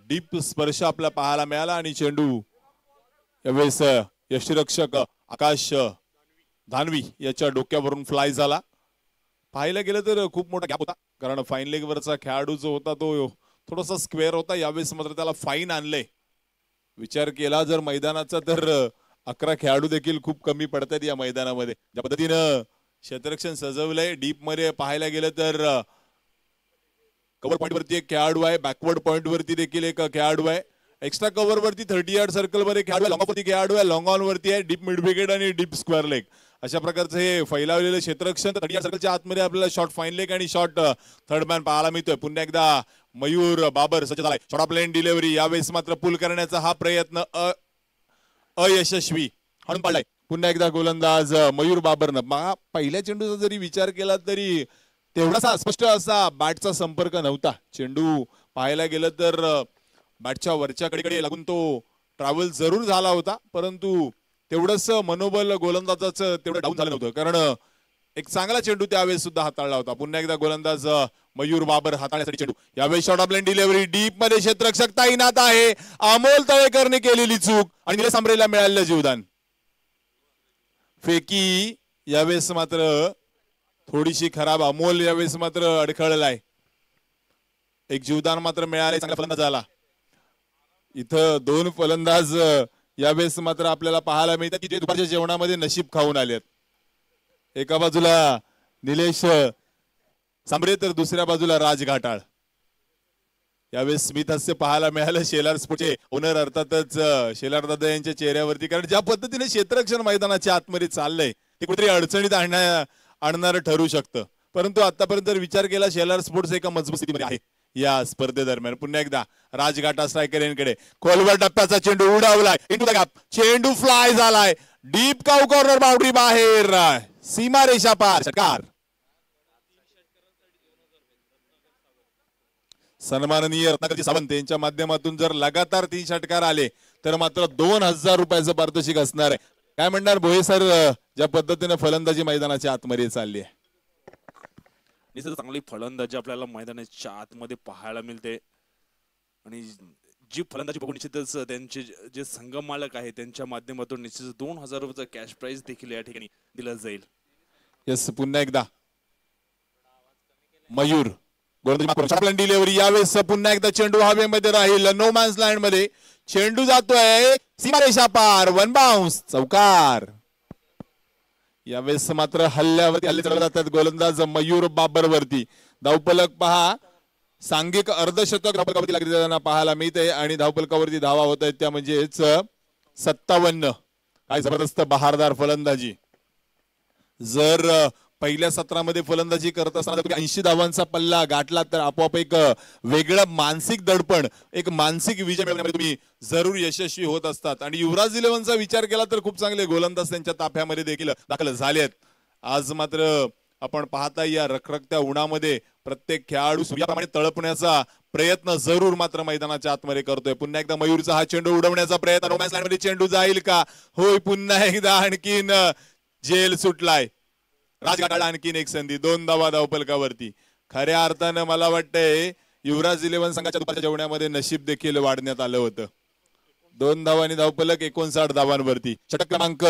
डीप स्पर्श आपल्याला पाहायला मिळाला आणि चेंडू यावेळेस यष्टीरक्षक आकाश धानवी याच्या डोक्यावरून फ्लाय झाला. पाहायला गेलं तर खूप मोठा गॅप होता कारण फाईन लेग वरचा खेळाडू जो होता तो थोडासा स्क्वेअर होता. यावेळेस मात्र त्याला फाईन आणले. विचार केला जर मैदानाचा तर 11 खेळाडू देखील खूप कमी पडतात या मैदानामध्ये. ज्या पद्धतीनं क्षेत्ररक्षण सजवलंय डीप मध्ये पाहायला गेलं तर कव्हर पॉइंट वरती एक खेळाडू आहे, बॅकवर्ड पॉइंट वरती देखील एक खेळाडू आहे, एक्स्ट्रा कव्हर वरती 30 यार्ड सर्कल वर एक खेळाडू आहे, लॉंग ऑफ वरती खेळाडू आहे, लॉंग ऑन वरती आहे, डीप मिड विकेट आणि डीप स्क्वेअर लेग अशा प्रकारचं हे फैलावलेलं क्षेत्ररक्षण. थर्ड सर्कलच्या आतमध्ये आपल्याला शॉट फाईन लेग आणि शॉट थर्ड मॅन पाहायला मिळतोय. पुन्हा एकदा मयूर बाबर सज्ज झालाय. शॉर्ट प्लेन डिलिव्हरी, यावेळेस मात्र पुल करण्याचा हा प्रयत्न अयशस्वी हाणून पाडलाय. पुन्हा एकदा गोलंदाज मयूर बाबरनं पहिल्या चेंडूचा जरी विचार केला तरी तेवढासा स्पष्ट असा बॅटचा संपर्क नव्हता. चेंडू पाहायला गेलं तर बॅटच्या वरच्या कडेकडे लागून तो ट्रॅव्हल जरूर झाला होता, परंतु तेवढंच मनोबल गोलंदाजाचं तेवढं डाऊन झालं नव्हतं, कारण एक चांगला चेंडू त्यावेळेस सुद्धा हाताळला होता. पुन्हा एकदा गोलंदाज मयूर बाबर हाताळण्यासाठी चेंडू. यावेळी short of line delivery, deep मध्ये क्षेत्ररक्षक तैनात आहे. अमोल तळेकरने केलेली चूक आणि निलेश सांबरेला मिळालेलं जीवदान. फेकी यावेळेस मात्र थोडीशी खराब. अमोल यावेळेस मात्र अडखळलाय. एक जीवदान मात्र मिळाले. चांगला फलंदाज झाला. इथं दोन फलंदाज यावेळेस मात्र आपल्याला पाहायला मिळतात की जे दुपारच्या जेवणामध्ये नशीब खाऊन आलेत. एका बाजूला निलेश सांबरे तर दुसऱ्या बाजूला राज घाटाळ. यावेळेस स्मित हास्य पाहायला मिळालं शेलार स्पोर्टचे ओनर अर्थातच शेलार दादा यांच्या चेहऱ्यावरती, कारण ज्या पद्धतीने क्षेत्ररक्षण मैदानाच्या आतमध्ये चाललंय ते कुठेतरी अडचणीत आणणारं ठरू शकतं. परंतु आतापर्यंत जर विचार केला शेलार स्पोर्ट्स एका मजबूत स्थितीमध्ये आहे या स्पर्धेदरम्यान. पुन्हा एकदा राजघाटा स्ट्रायकर यांकडे खोलवर टप्प्याचा चेंडू उडवलाय इंटू द गॅप. चेंडू फ्लाय झालाय डीप काऊ कॉर्नर बाउंड्री बाहेर, सीमा रेषा पार. षटकार. सन्माननीय रत्नाकरजी सावंत यांच्या माध्यमातून जर लगातार 3 षटकार आले तर मात्र 2000 रुपयाचं पारितोषिक असणार आहे. काय म्हणणार भोये सर, ज्या पद्धतीने फलंदाजी मैदानाच्या आतमध्ये चालली आहे? निश्चित चांगली फलंदाजी आपल्याला मैदानाच्या आतमध्ये पाहायला मिळते आणि जी फलंदाजी बघून निश्चितच त्यांचे जे संघ मालक आहे त्यांच्या माध्यमातून निश्चित 2000 रुपयाचं कॅश प्राइज देखील या ठिकाणी दिलं जाईल. यस, पुन्हा एकदा मयूर गोलंदाजी डिलिव्हरी. यावेळेस पुन्हा एकदा चेंडू हवेमध्ये राहील. नो मॅन्स लँड मध्ये चेंडू जातोय सीमारेषा पार. वन बाउन्स, चौकार. यावेळेस मात्र हल्ल्यावरती हल्ले चालवले जातात गोलंदाज मयूर बाबर वरती. धावफलक पहा, सांघिक अर्धशतक धावफलकावरती लागली जाताना पाहायला मिळते आणि धावफलकावरती धावा होत आहेत त्या म्हणजेच 57. काय जबरदस्त बहारदार फलंदाजी. जर पहिल्या सत्रामध्ये फलंदाजी करत असताना तुम्ही 80 धावांचा पल्ला गाठला तर आपोआप एक वेगळं मानसिक दडपण, एक मानसिक विजय मिळवण्यामध्ये तुम्ही जरूर यशस्वी होत असतात. आणि युवराज इलेव्हनचा विचार केला तर खूप चांगले गोलंदाज त्यांच्या ताफ्यामध्ये देखील दाखल झालेत. आज मात्र आपण पाहता या रखरखत्या उन्हामध्ये प्रत्येक खेळाडू सूर्याप्रमाणे तळपण्याचा प्रयत्न जरूर मात्र मैदानाच्या आतमध्ये करतोय. पुन्हा एकदा मयूरचा हा चेंडू उडवण्याचा प्रयत्न. रोमॅन्स लाईनमध्ये चेंडू जाईल का? होय, पुन्हा एकदा आणखीन जेल सुटलाय. राजघाटाला आणखीन एक संधी. 2 धावा धावफलकावरती. खऱ्या अर्थानं मला वाटतंय युवराज इलेव्हन संघाच्या दुपारच्या जेवणामध्ये नशीब देखील वाढण्यात आलं होतं. 2 धावांनी धावफलक 59 धावांवरती. षटक क्रमांक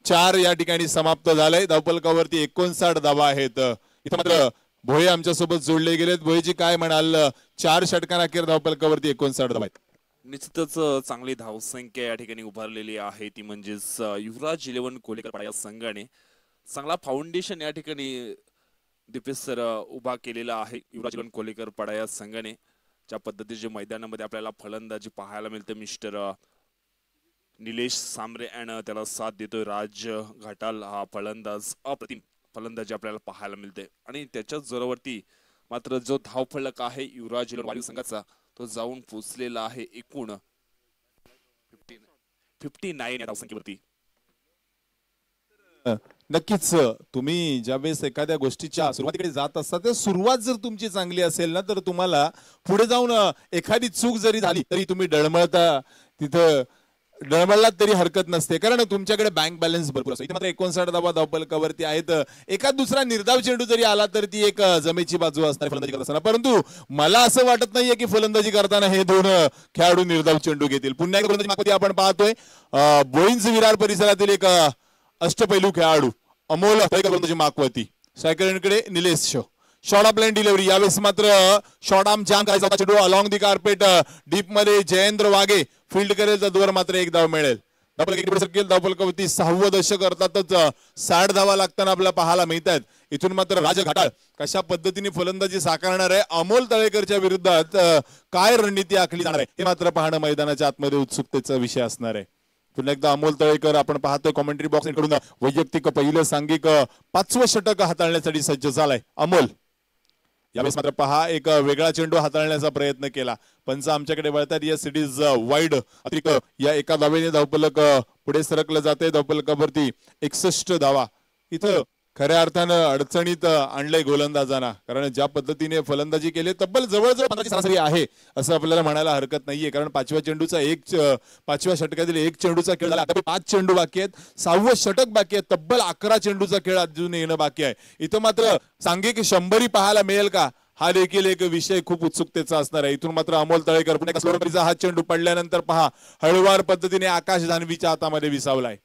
4 या ठिकाणी समाप्त झालंय. धावफलकावरती 59 धावा आहेत. इथं मात्र भोये आमच्या सोबत जोडले गेलेत. भोयेजी काय म्हणाल? 4 षटकांअखेर धावफलकावरती 59 धावा आहेत. निश्चितच चांगली धावसंख्या या ठिकाणी उभारलेली आहे, ती म्हणजेच युवराज इलेव्हन कोलेकर या संघाने चांगला फाउंडेशन या ठिकाणी दीपेश सर उभा केलेला आहे. युवराज इलेव्हन कोलेकर पाडा या संघाने ज्या पद्धतीच्या मैदानामध्ये आपल्याला फलंदाजी पाहायला मिळते, मिस्टर निलेश सांबरे आणि त्याला साथ देतोय राज घाटाल हा फलंदाज. अप्रतिम फलंदाजी आपल्याला पाहायला मिळते आणि त्याच्याच जोरावरती मात्र जो धावफलक आहे युवराज इलेव्हन वायू संघाचा तो जाऊन पोहोचलेला आहे एकूण 59 या धावसंख्येवरती. नक्कीच तुम्ही ज्यावेळेस एखाद्या गोष्टीच्या सुरुवातीकडे जात असता तर सुरुवात जर तुमची चांगली असेल ना तर तुम्हाला पुढे जाऊन एखादी चूक जरी झाली तरी तुम्ही तिथं डळमळलात तरी हरकत नसते, कारण तुमच्याकडे बँक बॅलन्स भरपूर असतो. इथे मात्र 59 धावा धावफलकावरती आहेत. एखाद दुसरा निर्धाव चेंडू जरी आला तर ती एक जमेची बाजू असणार फलंदाजी करत असताना. परंतु मला असं वाटत नाहीये की फलंदाजी करताना हे 2 खेळाडू निर्धाव चेंडू घेतील. पुन्हा एक फलंदाजी मागवती आपण पाहतोय बोईंज विरार परिसरातील एक अष्टपैलू खेळाडू अमोल फलंदाजी मागवती. सायकलकडे Nilesh short of line delivery. यावेळेस मात्र शॉर्ट आर्म जाम करायचा चेंडू अलॉंग दी कार्पेट डीप मध्ये जयेंद्र वाघे फील्ड करेल तर दूर मात्र 1 धाव मिळेल. धावफलकावरती 6वं दशक अर्थातच 60 धावा लागताना आपल्याला पाहायला मिळतात. इथून मात्र राज घाटाळ कशा पद्धतीने फलंदाजी साकारणार आहे, अमोल तळेकरच्या विरोधात काय रणनीती आखली जाणार आहे हे मात्र पाहणं मैदानाच्या आतमध्ये उत्सुकतेचा विषय असणार आहे. पुन्हा एकदा अमोल तळेकर आपण पाहतोय कॉमेंट्री बॉक्स कडून वैयक्तिक पहिलं सांघिक 5वं षटक हाताळण्यासाठी सज्ज झालाय अमोल. यावेळेस मात्र पहा एक वेगळा चेंडू हाताळण्याचा प्रयत्न केला. पंच आमच्याकडे वळतात. Yes it is wide. अतिरिक्त या एका धावेने धावफलक पुढे सरकलं जाते. धावफलकावरती 61 धावा. इथं खऱ्या अर्थानं अडचणीत आणलंय गोलंदाजांना, कारण ज्या पद्धतीने फलंदाजी केली तब्बल जवळजवळ 15ची सरासरी आहे असं आपल्याला म्हणायला हरकत नाहीये. कारण 5व्या चेंडूचा 5व्या षटकातील 1 चेंडूचा खेळ झाला. आता 5 चेंडू बाकी आहेत. 6वं षटक बाकी आहे. तब्बल 11 चेंडूचा खेळ अजून येणं बाकी आहे. इथं मात्र सांघिक 100 पाहायला मिळेल का, हा देखील एक विषय खूप उत्सुकतेचा असणार आहे. इथून मात्र अमोल तळेकर पुन्हा स्लोवरीचा हा चेंडू पडल्यानंतर पहा हळुवार पद्धतीने आकाश धानवीच्या हातामध्ये विसावलाय.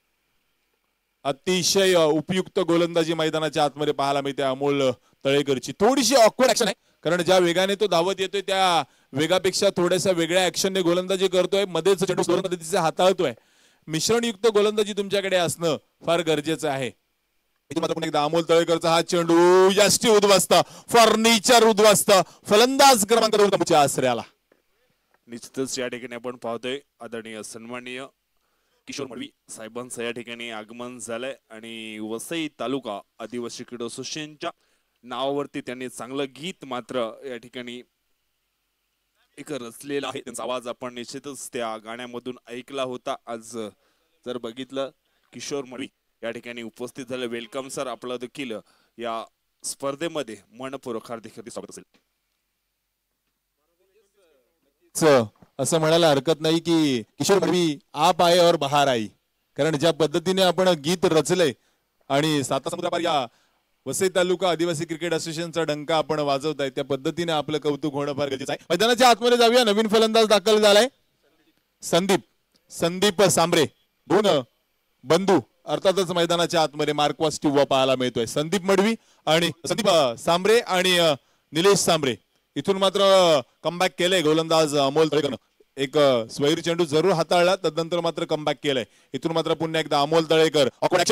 अतिशय उपयुक्त गोलंदाजी मैदानाच्या आतमध्ये पाहायला मिळते अमोल तळेकरची. थोडीशी ऑकवर्ड ऍक्शन आहे, कारण ज्या वेगाने तो धावत येतोय त्या वेगापेक्षा थोड्याशा वेगळ्या ऍक्शनने गोलंदाजी करतोय. मध्येच चेंडू स्लो पद्धतीने हाताळतोय. मिश्रणयुक्त गोलंदाजी तुमच्याकडे असणं फार गरजेचं आहे. एकदा अमोल तळेकरचा हा चेंडू यष्टी उद्ध्वस्त, फर्निचर उद्ध्वस्त, फलंदाज क्रमांक 2 आश्रयाला. निश्चितच या ठिकाणी आपण पाहतोय आदरणीय सन्माननीय किशोर मडवी साहेबांचं या ठिकाणी आगमन झालंय आणि वसई तालुका आदिवासी क्रीडा असोसिएशनच्या नावावरती त्यांनी चांगलं गीत मात्र या ठिकाणी एक रचलेला आहे. त्यांचा आवाज आपण निश्चितच त्या गाण्यामधून ऐकला होता. आज जर बघितलं किशोर मडवी या ठिकाणी उपस्थित झाले. वेलकम सर, आपलं देखील या स्पर्धेमध्ये मनपूर्वक हार्दिक स्वागत असेल. असं म्हणायला हरकत नाही की किशोर मडवी आप आए और बहार आई, कारण ज्या पद्धतीने आपण गीत रचलंय आणि साता समुद्रापार या वसई तालुका आदिवासी क्रिकेट असोसिएशनचा डंका आपण वाजवताय, त्या पद्धतीने आपलं कौतुक होणं फार गरजेचं आहे. मैदानाच्या आतमध्ये जाऊया. नवीन फलंदाज दाखल झालाय संदीप सांबरे. 2 बंधू अर्थातच मैदानाच्या आतमध्ये मार्कवास टिव्वा पाहायला मिळतोय. संदीप मडवी आणि संदीप सांबरे आणि निलेश सांबरे. इथून मात्र कमबॅक केलंय गोलंदाज अमोल तळेकर. एक स्वैर चेंडू जरूर हाताळला, तदनंतर मात्र कमबॅक केलंय. इथून मात्र पुन्हा एकदा अमोल तळेकर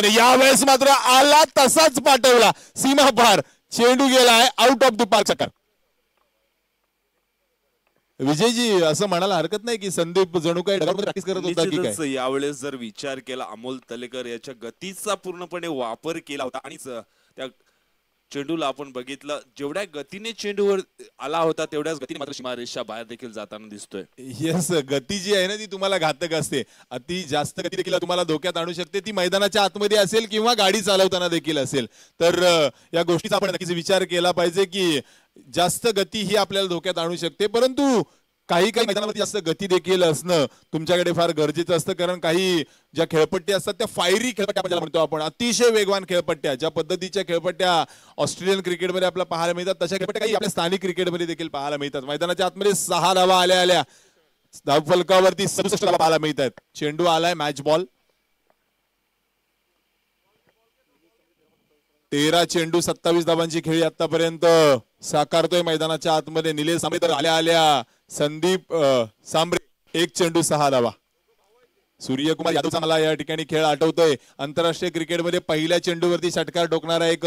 यावेळेस मात्र आला तसाच पाठवला सीमा पार. चेंडू गेलाय आउट ऑफ द पार्क. सकार विजयजी, असं म्हणायला हरकत नाही की संदीप जणू काही प्रॅक्टिस करत होता की काय. यावेळेस जर विचार केला अमोल तळेकर याच्या गतीचा पूर्णपणे वापर केला होता आणि त्या चेंडूला आपण बघितलं जेवढ्या गतीने चेंडूवर आला होता तेवढ्याच गतीने मात्र सीमारेषा बाहेर देखील जाताना दिसतोय. येस, गती जी आहे ना ती तुम्हाला घातक असते. अति जास्त गती देखील तुम्हाला धोक्यात आणू शकते. ती मैदानाच्या आतमध्ये असेल किंवा गाडी चालवताना देखील असेल. तर या गोष्टीचा आपण नक्कीच विचार केला पाहिजे की जास्त गती ही आपल्याला धोक्यात आणू शकते, परंतु काही मैदानामध्ये जास्त गती देखील असणं तुमच्याकडे फार गरजेचं असतं. कारण काही ज्या खेळपट्ट्या असतात त्या फायरी खेळपट्ट्या ज्याला म्हणतो आपण, अतिशय वेगवान खेळपट्ट्या, ज्या पद्धतीच्या खेळपट्ट्या ऑस्ट्रेलियन क्रिकेटमध्ये आपल्याला पाहायला मिळतात तशा खेळपट्ट्या काही आपल्या स्थानिक क्रिकेटमध्ये देखील पाहायला मिळतात. मैदानाच्या आतमध्ये 6 धावा आल्या धावफलकावरती 67 धावा पाहायला मिळतात. चेंडू आलाय मॅच बॉल. 13 चेंडू 27 धावांची खेळी आतापर्यंत साकारतोय मैदानाच्या आतमध्ये. निलेश सांबरे तर आल्या संदीप सांबरे 1 चेंडू 6 धावा. सूर्यकुमार यादवचा मला या ठिकाणी खेळ आठवतोय. आंतरराष्ट्रीय क्रिकेटमध्ये पहिल्या चेंडूवरती षटकार ठोकणारा एक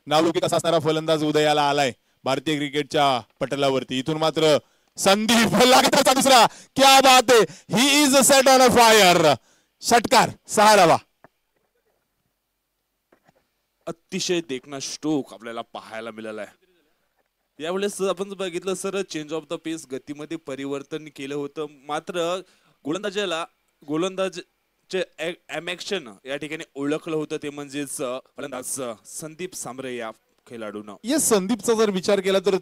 नावलौकिक असणारा फलंदाज उदयाला आलाय भारतीय क्रिकेटच्या पटलावरती. इथून मात्र संदीप लागताचा दुसरा. क्या बात आहे, he is set on a fire. षटकार 6 धावा. अतिशय देखणा स्ट्रोक आपल्याला पाहायला मिळाला आहे. यावेळेस आपण बघितलं सर चेंज ऑफ द पेस गतीमध्ये परिवर्तन केलं होतं, मात्र गोलंदाजचे ऍक्शन या ठिकाणी ओळखलं होतं ते म्हणजेच फलंदाज संदीप सांबरे या खेळाडूंना. येस, संदीपचा जर विचार केला तर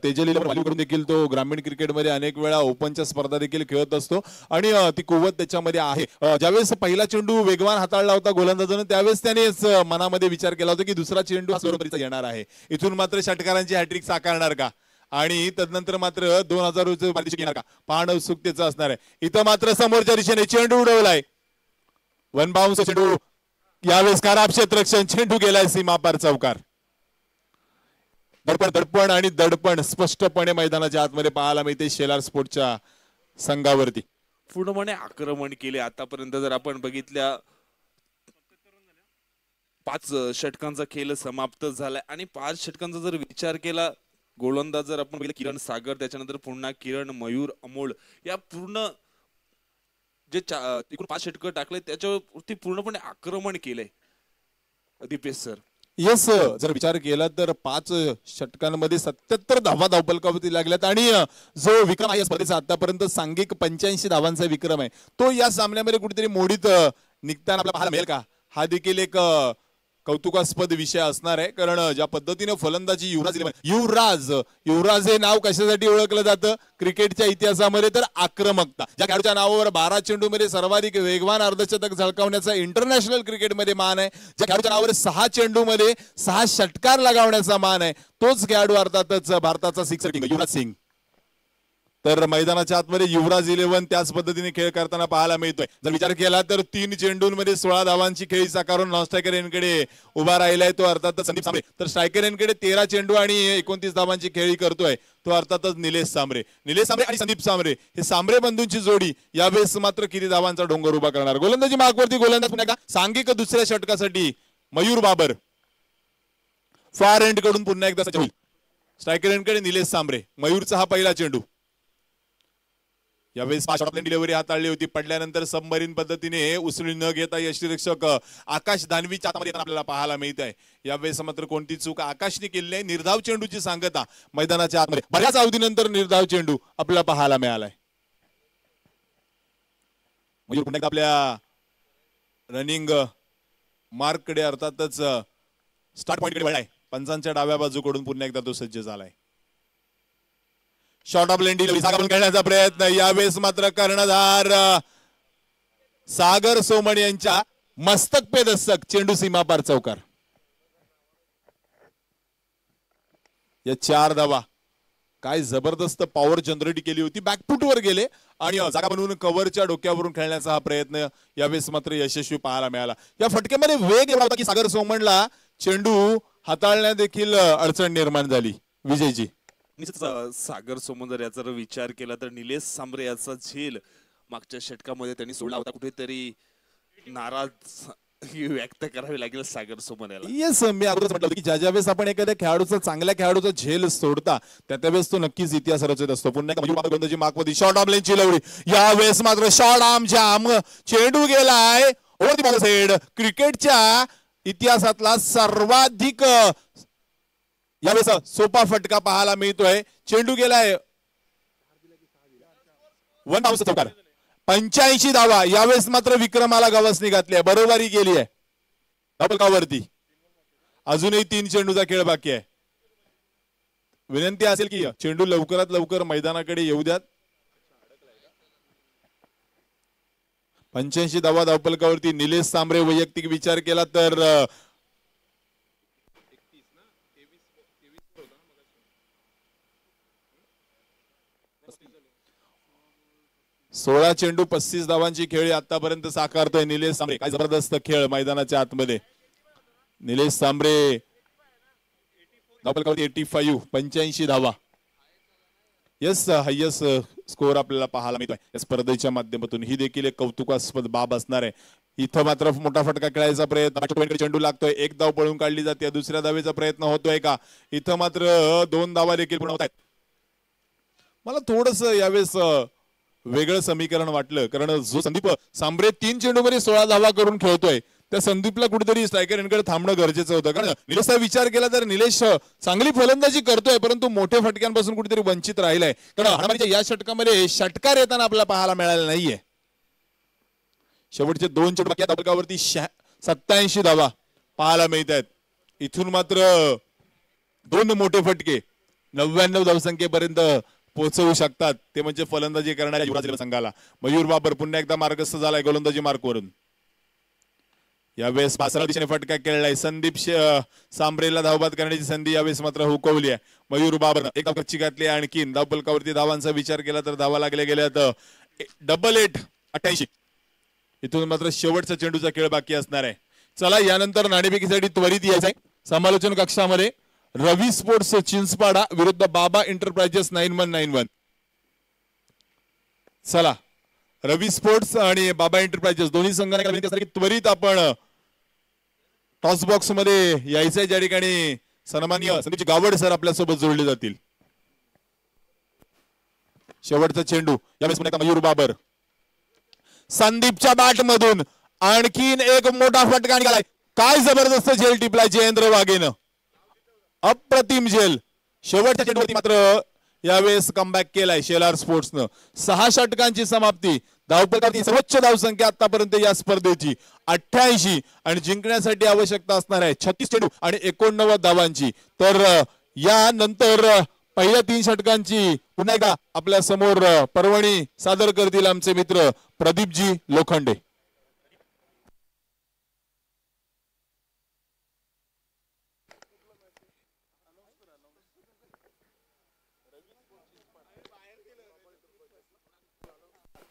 तेजलीला करून देखील तो ग्रामीण क्रिकेटमध्ये अनेक वेळा ओपनच्या स्पर्धा देखील खेळत असतो आणि ती कुवत त्याच्यामध्ये आहे. ज्यावेळेस पहिला चेंडू वेगवान हाताळला होता गोलंदाजानं त्यावेळेस त्यानेच मनामध्ये विचार केला होता की दुसरा चेंडू हा येणार आहे. इथून मात्र षटकारांची हॅट्रिक साकारणार का आणि तदनंतर मात्र 2000 पारितोषिक येणार का पाहणं उत्सुकतेचं असणार आहे. इथं मात्र समोरच्या दिशेने चेंडू उडवलाय. 1 बाउन्स चेंडू. यावेळेस खराब क्षेत्ररक्षण. चेंडू गेलाय सीमापार चौकार. दडपण आणि दडपण स्पष्टपणे मैदानाच्या आतमध्ये पाहायला मिळते शेलार स्पोर्टच्या संघावरती. पूर्णपणे आक्रमण केले आतापर्यंत. जर आपण बघितल्या 5 षटकांचा खेळ समाप्त झालाय आणि 5 षटकांचा जर विचार केला गोलंदाज जर आपण बघितलं किरण सागर, त्याच्यानंतर पुन्हा किरण, मयूर, अमोल या पूर्ण जे एकूण 5 षटकं टाकले त्याच्यावरती पूर्णपणे आक्रमण केलंय दीपेश सर. येस, जर विचार केला तर 5 षटकांमध्ये 77 धावा धावफलकावरती लागल्यात आणि जो विक्रम आहे स्पर्धेचा आतापर्यंत सांघिक 85 धावांचा विक्रम आहे तो या सामन्यामध्ये कुठेतरी मोडीत निघताना आपल्याला पाहायला मिळेल का, हा देखील एक कौतुकास्पद विषय असणार आहे. कारण ज्या पद्धतीने फलंदाजी युवराज हे नाव कशासाठी ओळखलं जातं क्रिकेटच्या इतिहासामध्ये, तर आक्रमकता. ज्या खेळाडूच्या नावावर 12 चेंडूमध्ये सर्वाधिक वेगवान अर्धशतक झळकावण्याचा इंटरनॅशनल क्रिकेटमध्ये मान आहे, ज्या खेळाडूच्या नावावर 6 चेंडूमध्ये 6 षटकार लगावण्याचा मान आहे, तोच खेळाडू अर्थातच भारताचा सिक्सर किंग युवराज सिंग. तर मैदानाच्या आतमध्ये युवराज 11 त्याच पद्धतीने खेळ करताना पाहायला मिळतोय. जर विचार केला तर 3 चेंडूंमध्ये 16 धावांची खेळी साकारून नॉन स्ट्रायकर यांकडे उभा राहिलाय तो अर्थातच संदीप सांबरे. तर स्ट्रायकर यांकडे 13 चेंडू आणि 29 धावांची खेळी करतोय तो अर्थातच निलेश सांबरे आणि संदीप सांबरे हे सांबरे बंधूंची जोडी यावेळेस मात्र किती धावांचा डोंगर उभा करणार. गोलंदाजी मार्कवरती गोलंदाज पुन्हा सांघिक दुसऱ्या षटकासाठी मयूर बाबर फार एंड कडून पुन्हा एकदा सज्ज होईल. स्ट्रायकर यांकडे निलेश सांबरे, मयूरचा हा पहिला चेंडू. यावेळेस शॉर्ट डिलिव्हरी हाताळली होती, पडल्यानंतर सबमरीन पद्धतीने उचलून न घेता यष्टीरक्षक आकाश दानवीच्या हातामध्ये आपल्याला पाहायला मिळत आहे. यावेळेस मात्र कोणती चूक आकाशने केली नाही. निर्धाव चेंडूची सांगता मैदानाच्या आतमध्ये बऱ्याच अवधीनंतर निर्धाव चेंडू आपल्याला पाहायला मिळालाय. मयूर पुन्हा एकदा आपल्या रनिंग मार्ककडे अर्थातच स्टार्ट पॉइंटकडे वळलाय. पंचांच्या डाव्या बाजूकडून पुन्हा एकदा तो सज्ज झालाय. शॉर्ट ऑफ लेंडी खेळण्याचा प्रयत्न यावेळेस मात्र कर्णधार सागर सोमण यांच्या मस्तक पे दस्तक, चेंडू सीमापार चौकार. या 4 धावा काय जबरदस्त पॉवर जनरेट केली होती. बॅकफुटवर गेले आणि जागा बनवून कव्हरच्या डोक्यावरून खेळण्याचा हा प्रयत्न यावेळेस मात्र यशस्वी पाहायला मिळाला. या फटक्यामध्ये वेग एवढा होता की सागर सोमणला चेंडू हाताळण्यात देखील अडचण निर्माण झाली. विजयजी, सागर सोमन जर याचा विचार केला तर निलेश सांबरे याचा झेल मागच्या षटकामध्ये त्यांनी सोडला होता. कुठेतरी नाराज व्यक्त करावी लागेल सागर सोमन याला. येस, मी अगोदरच म्हटलं की ज्या वेळेस आपण एखाद्या खेळाडूचा चांगल्या खेळाडूचा झेल सोडता त्यावेळेस तो नक्कीच इतिहास रचत असतो. पुन्हा गोलंदाजी मार्कवरती शॉर्ट ऑफ लेनची लवडी. यावेळेस मात्र शॉर्ट आर्म जाम, चेंडू गेलाय ओव्हर द बॉल साइड. क्रिकेटच्या इतिहासातला सर्वाधिक यावेळेस सोपा फटका पाहायला मिळतोय. चेंडू गेलाय 1 धावचा चौकार. 85 धावा. यावेळेस मात्र विक्रमाला गवसणी घातली आहे, बरोबरी केली आहे धावफलकावरती. अजूनही 3 चेंडूचा खेळ बाकी आहे. विनंती असेल की चेंडू लवकरात लवकर मैदानाकडे येऊ द्यात. 85 धावा धावफलकावरती. निलेश सांबरे वैयक्तिक विचार केला तर 16 चेंडू 35 धावांची खेळी आतापर्यंत साकारतोय निलेश सांबरे. काय जबरदस्त खेळ मैदानाच्या आतमध्ये. निलेश सांबरे धावफलकावरती 85 धावा. यस, हायस्ट स्कोर आपल्याला पाहायला मिळतोय या स्पर्धेच्या माध्यमातून. ही देखील एक कौतुकास्पद बाब असणार आहे. इथं मात्र मोठा फटका खेळायचा प्रयत्न, चेंडू लागतोय, 1 धाव पळून काढली जाते. दुसऱ्या धावेचा प्रयत्न होतोय का? इथं मात्र 2 धावा देखील पूर्ण होत आहेत. मला थोडस यावेळेस वेगळं समीकरण वाटलं, कारण जो संदीप सांबरे 3 चेंडूमध्ये 16 धावा करून खेळतोय त्या संदीपला कुठेतरी स्ट्रायकर यांकडे थांबणं गरजेचं होतं. कारण निलेशचा विचार केला तर निलेश चांगली फलंदाजी करतोय परंतु मोठ्या फटक्यांपासून कुठेतरी वंचित राहिलाय. कारण हाणामारीच्या या षटकामध्ये षटकार येताना आपल्याला पाहायला मिळाला नाहीये. शेवटचे 2 चेंडू धावफलकावरती 87 धावा पाहायला मिळत आहेत. इथून मात्र 2 मोठे फटके 99 धावसंख्येपर्यंत पोहोचवू शकतात. ते म्हणजे फलंदाजी करणाऱ्या युवराज संघाला. मयूर बाबर पुन्हा एकदा मार्गस्थ झालाय गोलंदाजी मार्कवरून. यावेळेस पासरा दिशेने फटका खेळलाय. संदीप सांबरेला धावबाद करण्याची संधी यावेळेस मात्र हुकवली आहे. मयूर बाबर एक धाव कच्ची घातली. आणखीन धावफलकावरती धावांचा विचार केला तर धावा लागल्या गेल्यात 88. 88. इथून मात्र शेवटचा चेंडूचा खेळ बाकी असणार आहे. चला, यानंतर नाणेफेकीसाठी त्वरित यायचंय समालोचन कक्षामध्ये. रवी स्पोर्ट्स चिंचपाडा विरुद्ध बाबा एंटरप्राइजेस 9191. चला, रवी स्पोर्ट्स आणि बाबा एंटरप्राइजेस दोन्ही संघांना त्वरित आपण टॉस बॉक्स मध्ये यायचंय, ज्या ठिकाणी सन्माननीय संदीप गावड सर आपल्यासोबत जोडले जातील. शेवटचा चेंडू यावेळेस पुन्हा मयूर बाबर. संदीपच्या बॅट मधून आणखीन एक मोठा फटका निघालाय. काय जबरदस्त झेल टिपलाय जयेंद्र वाघेनं. अप्रतिम झेल. शेवटच्या चेंडूवरती मात्र यावेळेस कमबॅक केलाय शेलार स्पोर्ट्सनं. 6 षटकांची समाप्ती. धावपकाची सर्वोच्च धावसंख्या आतापर्यंत या स्पर्धेची 88 आणि जिंकण्यासाठी आवश्यकता असणार आहे 36 चेंडू आणि 89 धावांची. तर यानंतर पहिल्या 3 षटकांची पुन्हा एकदा आपल्या समोर पर्वणी सादर करतील आमचे मित्र प्रदीपजी लोखंडे.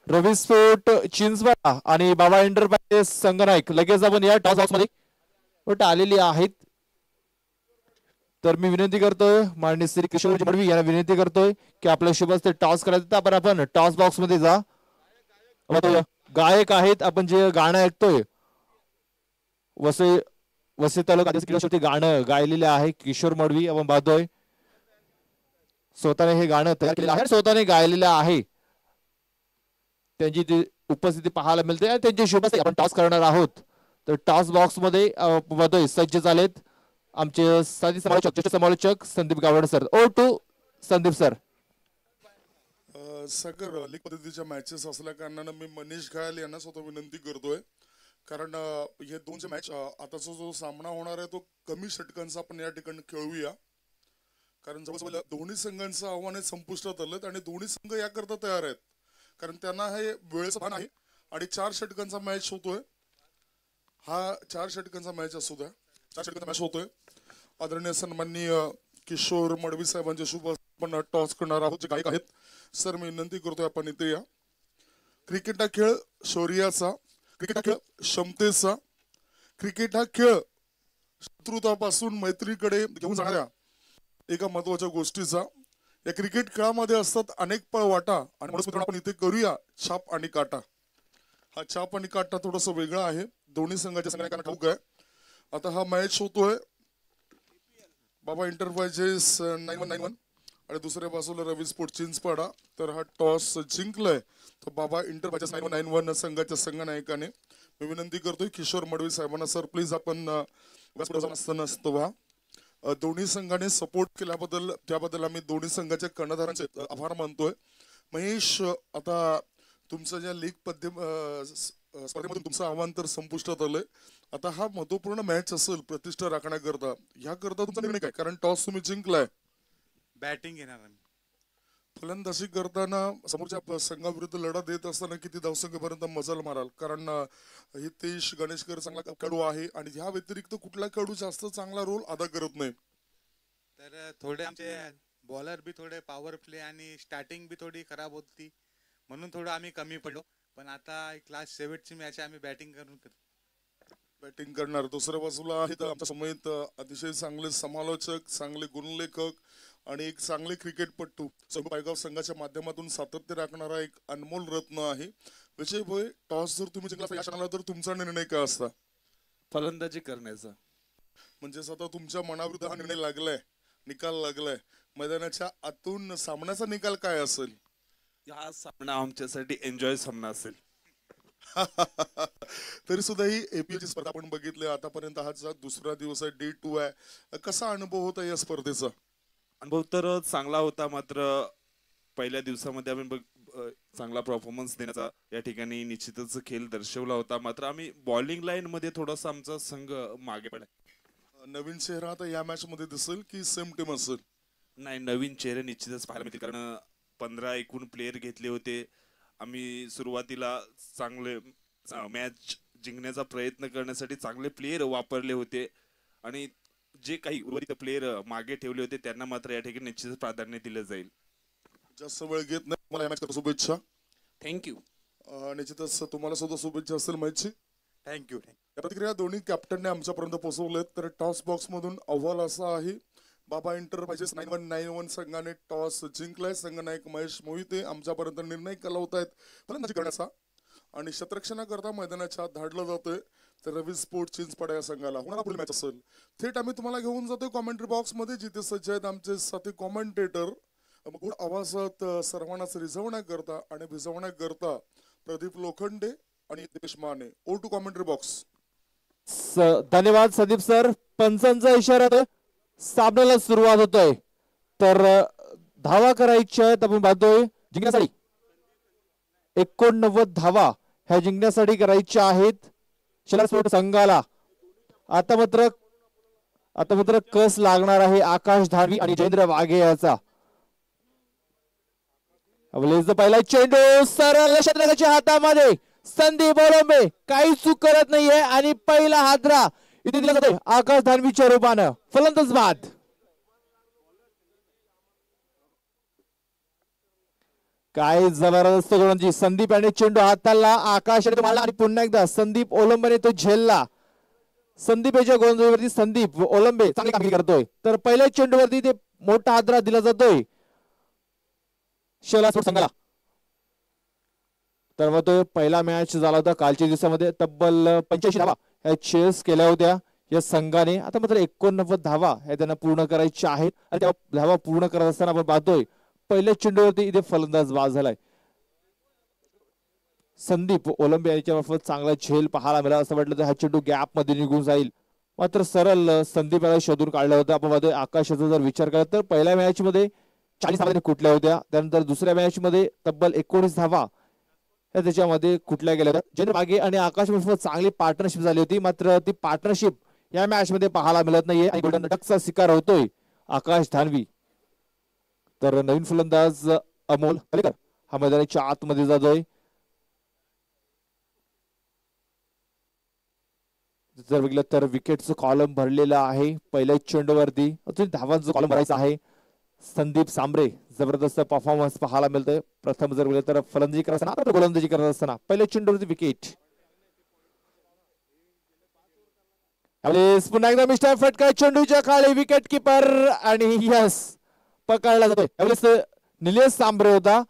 रवी स्पोर्ट चिंचवाडा आणि बाबा एंटरप्राइजेस संगनायक लगेच आपण या टॉस बॉक्स मध्ये आलेली आहेत. तर मी विनंती करतोय माननीय श्री किशोर मडवी यांना विनंती करतोय की आपल्या शुभ हस्ते टॉस करायचं. तर आपण टॉस बॉक्स मध्ये जा. गायक आहेत आपण जे गाणं ऐकतोय वसे तालुका गाणं गायलेले आहे किशोर मडवी आपण पाहतोय. स्वतःने हे गाणं तयार केलेलं आहे स्वतःने गायलेलं आहे. त्यांची ती उपस्थिती पाहायला मिळते आणि त्यांची शुभ हस्ते आपण टॉस करणार आहोत. तर टॉस बॉक्स मध्ये पाहतोय सज्ज झालेत आमचे साधी समालोचक Sandeep Gawade sir. Over to Sandeep sir. सगळं लीग पद्धतीच्या मॅचेस असल्या कारणानं मी मनीष घायल यांना स्वतः विनंती करतोय कारण हे दोनचे मॅच आताचा जो सामना होणार आहे तो कमी षटकांचा आपण या ठिकाणी खेळूया. कारण जवळजवळ दोन्ही संघांचं आव्हान संपुष्टात आलं आणि दोन्ही संघ याकरता तयार आहेत कारण त्यांना हे वेळेचं भान आहे. आणि 4 षटकांचा मॅच होतोय. हा 4 षटकांचा मॅच असू द्या. 4 षटकांचा मॅच होतोय. आदरणीय सन्माननीय किशोर मडवी साहेबांच्या शुभ आपण टॉस करणार आहोत जे गायक आहेत. सर मी विनंती करतोय आपण इथे या. क्रिकेट हा खेळ शौर्याचा, क्रिकेट हा खेळ क्षमतेचा, क्रिकेट हा खेळ शत्रुतापासून मैत्रीकडे घेऊन जाणाऱ्या एका महत्वाच्या गोष्टीचा. या क्रिकेट खेळामध्ये असतात अनेक पळवाटा आणि म्हणून आपण इथे करूया छाप आणि काटा. हा छाप आणि काटा थोडासा वेगळा आहे. दोन्ही संघाच्या संघांना ठाऊक आहे. आता हा मॅच होतोय बाबा एंटरप्राइजेस 9191 आणि दुसऱ्या बाजूला रवी स्पोर्ट चिंचपाडा. तर हा टॉस जिंकलाय तो बाबा एंटरप्राइजेस 9191 संघाच्या संघनायकाने. मी विनंती करतोय किशोर मडवी साहेबांना सर प्लीज आपण असताना दोन्ही संघाने सपोर्ट केल्याबद्दल त्याबद्दल आम्ही दोन्ही संघाच्या कर्णधारांचे आभार मानतोय. महेश आता तुमचं ज्या लीग स्पर्धेमधून तुमचं आव्हान तर संपुष्टात आलंय. आता हा महत्वपूर्ण मॅच असेल प्रतिष्ठा राखण्याकरता. ह्याकरता तुमचा निर्णय काय कारण टॉस तुम्ही जिंकलाय. बॅटिंग घेणार आम्ही. फलंदाजी करताना समोरच्या संघाविरुद्ध लढा देत असताना किती धावसंख्येपर्यंत मजल माराल कारण हितेश गणेशकर चांगला खेळाडू आहे आणि ह्या व्यतिरिक्त कुठला खेळाडू जास्त चांगला रोल अदा करत नाही. तर थोडे आमचे बॉलर बी थोडे पॉवर प्ले आणि स्टार्टिंग बी थोडी खराब होती म्हणून थोडं आम्ही कमी पडलो. पण आता क्लास 7ची मॅच आम्ही बॅटिंग करणार. दुसऱ्या बाजूला आहेत आमच्या समेत अतिशय चांगले समालोचक, चांगले गुणलेखक आणि एक चांगले क्रिकेटपटू पायगाव संघाच्या माध्यमातून सातत्य राखणारा एक अनमोल रत्न आहे विजय भोय. टॉस जर तुम्ही जिंकला यश तर तुमचा निर्णय काय असता. फलंदाजी करण्याचा. म्हणजे आता तुमच्या मनाविरुद्ध हा निर्णय लागलाय, निकाल लागलाय. मैदानाच्या आतून सामन्याचा निकाल काय असेल. हा सामना आमच्यासाठी एन्जॉय सामना असेल. तरी सुद्धा ही एपीएलची स्पर्धा आपण बघितली आतापर्यंत. हा दुसरा दिवस आहे, डे 2 आहे. कसा अनुभव होता या स्पर्धेचा. अनुभव तर चांगला होता मात्र पहिल्या दिवसामध्ये आम्ही चांगला परफॉर्मन्स देण्याचा या ठिकाणी निश्चितच खेळ दर्शवला होता. मात्र आम्ही बॉलिंग लाईन मध्ये थोडासा आमचा संघ मागे पडला. नवीन चेहरा आता या मॅच मध्ये दिसेल की सेम टीम असेल. नाही नवीन चेहरे निश्चितच पाहायला मिळतील कारण 15 एकूण प्लेयर घेतले होते. आम्ही सुरुवातीला चांगले मॅच जिंकण्याचा प्रयत्न करण्यासाठी चांगले प्लेयर वापरले होते आणि जे काही उर्वरित प्लेयर मागे ठेवले होते त्यांना मात्र या ठिकाणी निश्चितच प्राधान्य दिलं जाईल. जास्त वेळ घेत नाही मला या मॅच करता शुभेच्छा. थँक्यू. निश्चितच तुम्हाला सुद्धा शुभेच्छा असेल मॅचची. थँक्यू. या प्रतिक्रिया दोन्ही कॅप्टनने आमच्यापर्यंत पोहोचवलेत. तर टॉस बॉक्स मधून अहवाल असा आहे बाबा एंटरप्राइजेस 9191 संघाने टॉस जिंकलाय. संघनायक महेश मोहिते आमच्यापर्यंत निर्णय कलवतायत फलंदाजी करण्याचा आणि क्षेत्ररक्षणाकरता मैदानाच्या धाडलं जातोय. तर रवी स्पोर्ट चिंचपाडा या संघाला होणारा पुढील मॅच असेल. थेट आम्ही तुम्हाला घेऊन जातोय कॉमेंट्री बॉक्स मध्ये जिथे सज्ज आहेत आमचे साथी कॉमेंटेटर. गुड आवाजात सर्वांनाच रिझवण्याकरता आणि भिजवण्याकरता प्रदीप लोखंडे आणि Dipesh Mane. Over to commentary box. धन्यवाद संदीप सर. पंचांचा इशारा आहे. सामन्याला सुरुवात होतोय. तर धावा करायच्या आहेत आपण पाहतोय जिंकण्यासाठी. 89 धावा ह्या जिंकण्यासाठी करायच्या आहेत शेलार स्पोर्ट संघाला. आता मात्र कस लागणार आहे आकाश धारवी आणि जयेंद्र वाघे याचा. पहिला चेंडू सरळ षटकाच्या हातामध्ये. संदीप ओलंबे काही चूक करत नाहीये आणि पहिला हादरा इथे दिला जातोय आकाश धानवीच्या रूपानं. फलंदाज बाद. काय जबरदस्त गोलंदाजी. संदीप याने चेंडू हाताला आकाश मारला आणि पुन्हा एकदा संदीप ओलंबेने तो झेलला. संदीप याच्या गोलंदाजीवरती संदीप ओलंबे चांगली कामगिरी करतोय. तर पहिल्या चेंडूवरती ते मोठा हादरा दिला जातोय शेलार स्पोर्ट संघाला. तर मग तो पहिला मॅच झाला होता कालच्या दिवसामध्ये. तब्बल 85 धावा ह्या चेस केल्या होत्या या संघाने. आता मात्र 89 धावा ह्या त्यांना पूर्ण करायच्या आहेत. आणि त्या धावा पूर्ण करत असताना आपण पाहतोय पहिल्या चेंडूवरती इथे फलंदाज बाद झालाय. संदीप ओलंबे याच्या मार्फत चांगला झेल पाहायला मिळाला. असं वाटलं तर हा चेंडू गॅप मध्ये निघून जाईल. मात्र सरळ संदीप याला शोधून काढलं होतं. आपण पाहतोय आकाशाचा जर विचार केला तर पहिल्या मॅच मध्ये 40 धावा कुठल्या होत्या. त्यानंतर दुसऱ्या मॅच मध्ये तब्बल 19 धावा त्याच्यामध्ये कुठल्या गेल्या होत्या. जयेंद्र वाघे आणि आकाश मार्फत चांगली पार्टनरशिप झाली होती. मात्र ती पार्टनरशिप या मॅच मध्ये पाहायला मिळत नाहीये आणि गोल्डन डकचा शिकार होतोय आकाश धानवी. तर नवीन फलंदाज अमोल तलेकर हा मैदानाच्या आतमध्ये जातोय. जर बघितलं तर विकेटचं कॉलम भरलेलं आहे. पहिल्या चेंडूवरती अजून धावांचं कॉलम भरायचं आहे. संदीप सांबरे जबरदस्त परफॉर्मन्स पाहायला मिळतोय. प्रथम जर बघितलं तर फलंदाजी करत असताना गोलंदाजी करत असताना पहिल्या चेंडूवरती विकेट. पुन्हा एकदा मिस्टर फटका चेंडूच्या खाली विकेट किपर आणि यस पकडला जातोय. निलेश सांबरे होता.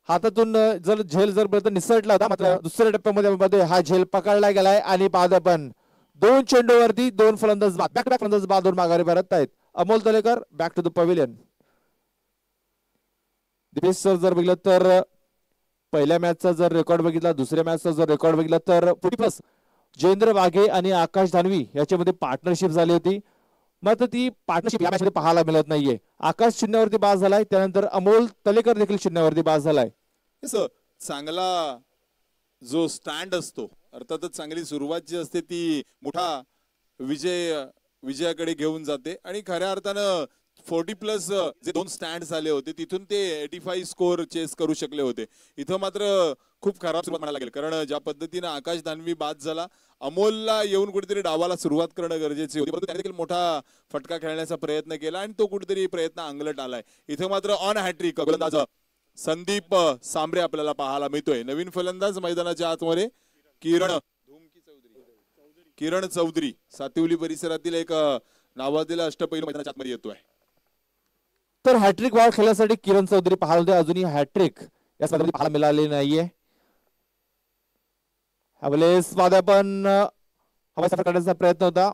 हातातून जर झेल जर निसटला होता. मात्र दुसऱ्या टप्प्यामध्ये हा झेल पकडला गेलाय आणि बाद पण 2 चेंडूवरती 2 फलंदाज बाद. बॅक टू बॅक फलंदाज बाद होऊन माघारी परत आहेत. Amol Talekar back to the pavilion. Dipesh sir जर बघितलं तर पहिल्या मॅचचा जर रेकॉर्ड बघितला दुसऱ्या मॅचचा जर रेकॉर्ड बघितला तर 40+ जयेंद्र वाघे आणि आकाश धानवी याच्यामध्ये पार्टनरशिप झाली होती. मात्र ती पार्टनरशिप या मॅचमध्ये पाहायला मिळत नाहीये. आकाश चिन्हावरती बाद झालाय. त्यानंतर अमोल तलेकर देखील चिन्हावरती बाद झालाय. चांगला जो स्टँड असतो अर्थातच चांगली सुरुवात जी असते ती मोठा विजयाकडे घेऊन जाते. आणि खऱ्या अर्थानं 40+ जे 2 स्टँड आले होते तिथून ते 85 स्कोर चेस करू शकले होते. इथं मात्र खूप खराब सुरुवात म्हणायला लागेल. कारण ज्या पद्धतीने आकाश धानवी बाद झाला अमोलला येऊन कुठेतरी डावाला सुरुवात करणं गरजेचे होते. परंतु त्याने देखील मोठा फटका खेळण्याचा प्रयत्न केला आणि तो कुठेतरी प्रयत्न अंगलट आलाय. इथं मात्र ऑन हॅट्रिक गोलंदाज संदीप सांबरे आपल्याला पाहायला मिळतोय. नवीन फलंदाज मैदानाच्या आतमध्ये किरण चौधरी सातिवली परिसरातील एक नावाजलेला अष्टपैलू मैदानाच्या आतमध्ये येतोय. तर हॅट्रिक वाळ खेळण्यासाठी किरण चौधरी पाहायला होते. अजूनही हॅट्रिक या स्पर्धेमध्ये पाहायला मिळालेली नाहीये. पण हवा सफर करण्याचा प्रयत्न होता.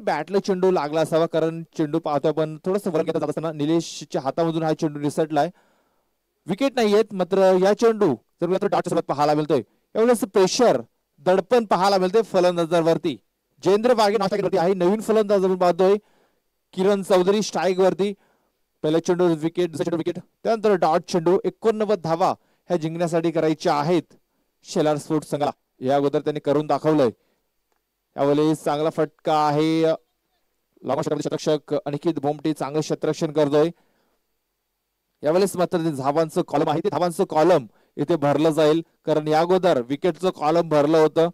बॅटला चेंडू लागला असावा कारण चेंडू पाहतोय पण थोडस वर घेत असताना निलेशच्या हातामधून हा चेंडू निसटलाय. विकेट नाहीयेत. मात्र या चेंडू जर डॉटच्या सोबत पाहायला मिळतोय. एवढंच प्रेशर दडपण पाहायला मिळतोय फलंदाजांवरती. जयेंद्र वाघे नाश्ता आहे. नवीन फलंदाज आपण पाहतोय किरण चौधरी स्ट्राईक वरती. पहिल्या चेंडू विकेट दुसऱ्या चेंडू विकेट त्यानंतर डॉट चेंडू. 89 धावा ह्या जिंकण्यासाठी करायच्या आहेत शेलार स्पोर्ट्स संघाला. या अगोदर त्यांनी करून दाखवलंय. यावेळेस चांगला फटका आहे. शतरक्षक अनिकेत भोमटे चांगलं क्षेत्ररक्षण करतोय. यावेळेस मात्र धावांचं कॉलम आहे ते धावांचं कॉलम इथे भरलं जाईल. कारण या अगोदर विकेटचं कॉलम भरलं होतं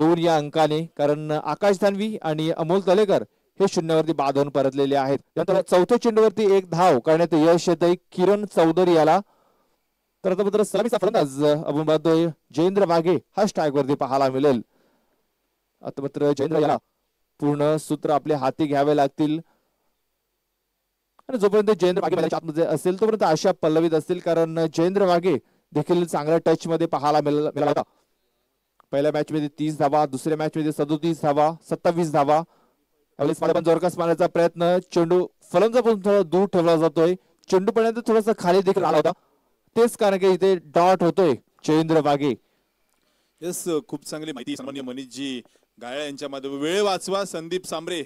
2 या अंकाने. कारण आकाश धानवी आणि अमोल तलेकर हे शून्यावरती बाद होऊन परतलेले आहेत. त्यानंतर चौथ्या चेंडूवरती 1 धाव करण्यात यश येतंय किरण चौधरी याला. तर आता मात्र सलामीचा फलंदाज आपण पाहतोय जयेंद्र वाघे हा स्ट्राईक वरती पाहायला मिळेल. आता मात्र जयेंद्र याला पूर्ण सूत्र आपल्या हाती घ्यावे लागतील. आणि जोपर्यंत जयेंद्र वाघे मैदानाच्या आतमध्ये असेल तोपर्यंत आशा पल्लवीत असतील. कारण जयेंद्र वाघे देखील चांगल्या टच मध्ये पाहायला मिळाला होता. पहिल्या मॅच मध्ये 30 धावा दुसऱ्या मॅच मध्ये 37 धावा 27 धावा. पण जोरकस मारण्याचा प्रयत्न चेंडू फलंदाजापासून थोडा दूर ठेवला जातोय. चेंडू पडण्यात थोडासा खाली देखील आला होता. तेच कारण की इथे डॉट होतोय जयेंद्र वाघे. येस, खूप चांगली माहिती सन्माननीय मनीषजी गायळ यांच्या माध्यमातून. वेळ वाचवा. संदीप सांबरे,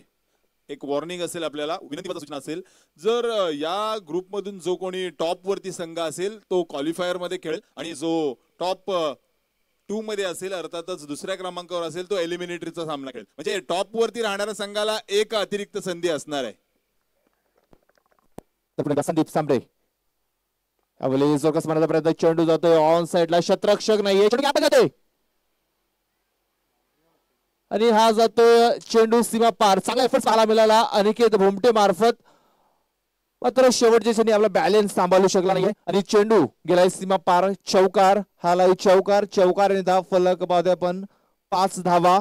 एक वॉर्निंग असेल आपल्याला, विनंती सूचना असेल, जर या ग्रुपमधून जो कोणी टॉप वरती संघ असेल तो क्वालिफायर मध्ये खेळेल आणि जो टॉप 2 मध्ये असेल अर्थातच दुसऱ्या क्रमांकावर असेल तो एलिमिनेटरीचा सामना खेळेल. म्हणजे टॉप वरती राहणाऱ्या संघाला एक अतिरिक्त संधी असणार आहे. संदीप सांबरे जोरकस मारण्याचा प्रयत्न, चेंडू जातोय ऑन साइडला, शतरक्षक नाहीये, चेंडू गॅप जातोय आणि हा जातोय चेंडू सीमा पार. चांगला एफर्ट पाहायला मिळाला अनिकेत भोमटे मार्फत, मात्र शेवटच्या क्षणी आपला बॅलन्स सांभाळू शकला नाही आणि चेंडू गेलाय सीमा पार. चौकार, हालाई चौकार, चौकार आणि धाव फलक पाहतोय आपण 5 धावा.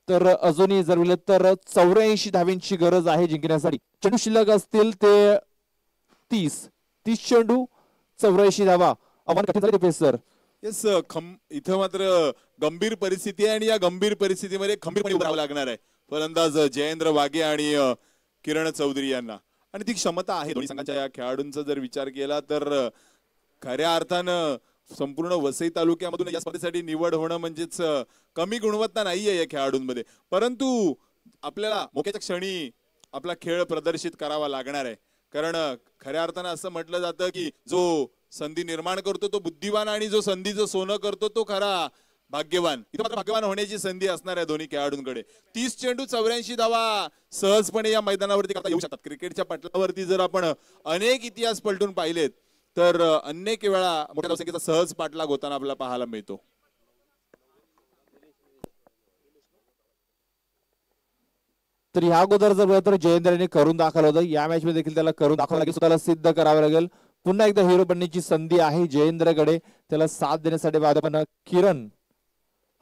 तर अजूनही जर विलं तर 84 धाव्यांची गरज आहे जिंकण्यासाठी. चेंडू शिल्लक असतील ते 30 चेंडू 84 धावा. आव्हान कठीण झाले पेसर. येस, इथं मात्र गंभीर परिस्थिती आहे आणि या गंभीर परिस्थितीमध्ये खंबीरपणे उभं राहावं लागणार आहे फलंदाज जयेंद्र वाघे आणि किरण चौधरी यांना. आणि ती क्षमता आहे दोन्ही संघाच्या या खेळाडूंचा जर विचार केला तर खऱ्या अर्थानं संपूर्ण वसई तालुक्यामधून या स्पर्धेसाठी निवड होणं म्हणजेच कमी गुणवत्ता नाहीये या खेळाडूंमध्ये. परंतु आपल्याला मोक्याच्या क्षणी आपला खेळ प्रदर्शित करावा लागणार आहे. कारण खऱ्या अर्थानं असं म्हटलं जातं की जो संधी निर्माण करतो तो बुद्धिवान आणि जो संधीचं सोनं करतो तो खरा भाग्यवान. इथं मात्र भाग्यवान होण्याची संधी असणार आहे दोन्ही खेळाडूंकडे. 30 चेंडू 84 धावा सहजपणे या मैदानावरती करता येऊ शकतात. क्रिकेटच्या पटलावरती जर आपण अनेक इतिहास पलटून पाहिलेत तर अनेक वेळा मोठ्या धावसंख्येचा सहज पाठलाग होताना आपल्याला पाहायला मिळतो. तर ह्या अगोदर जर तर जयेंद्रने करून दाखवलं होतं, या मॅच मध्ये देखील त्याला करून दाखवावं लागेल, स्वतःला सिद्ध करावं लागेल. पुन्हा एकदा हिरो बनण्याची संधी आहे जयेंद्रकडे. त्याला साथ देण्यासाठी पण किरण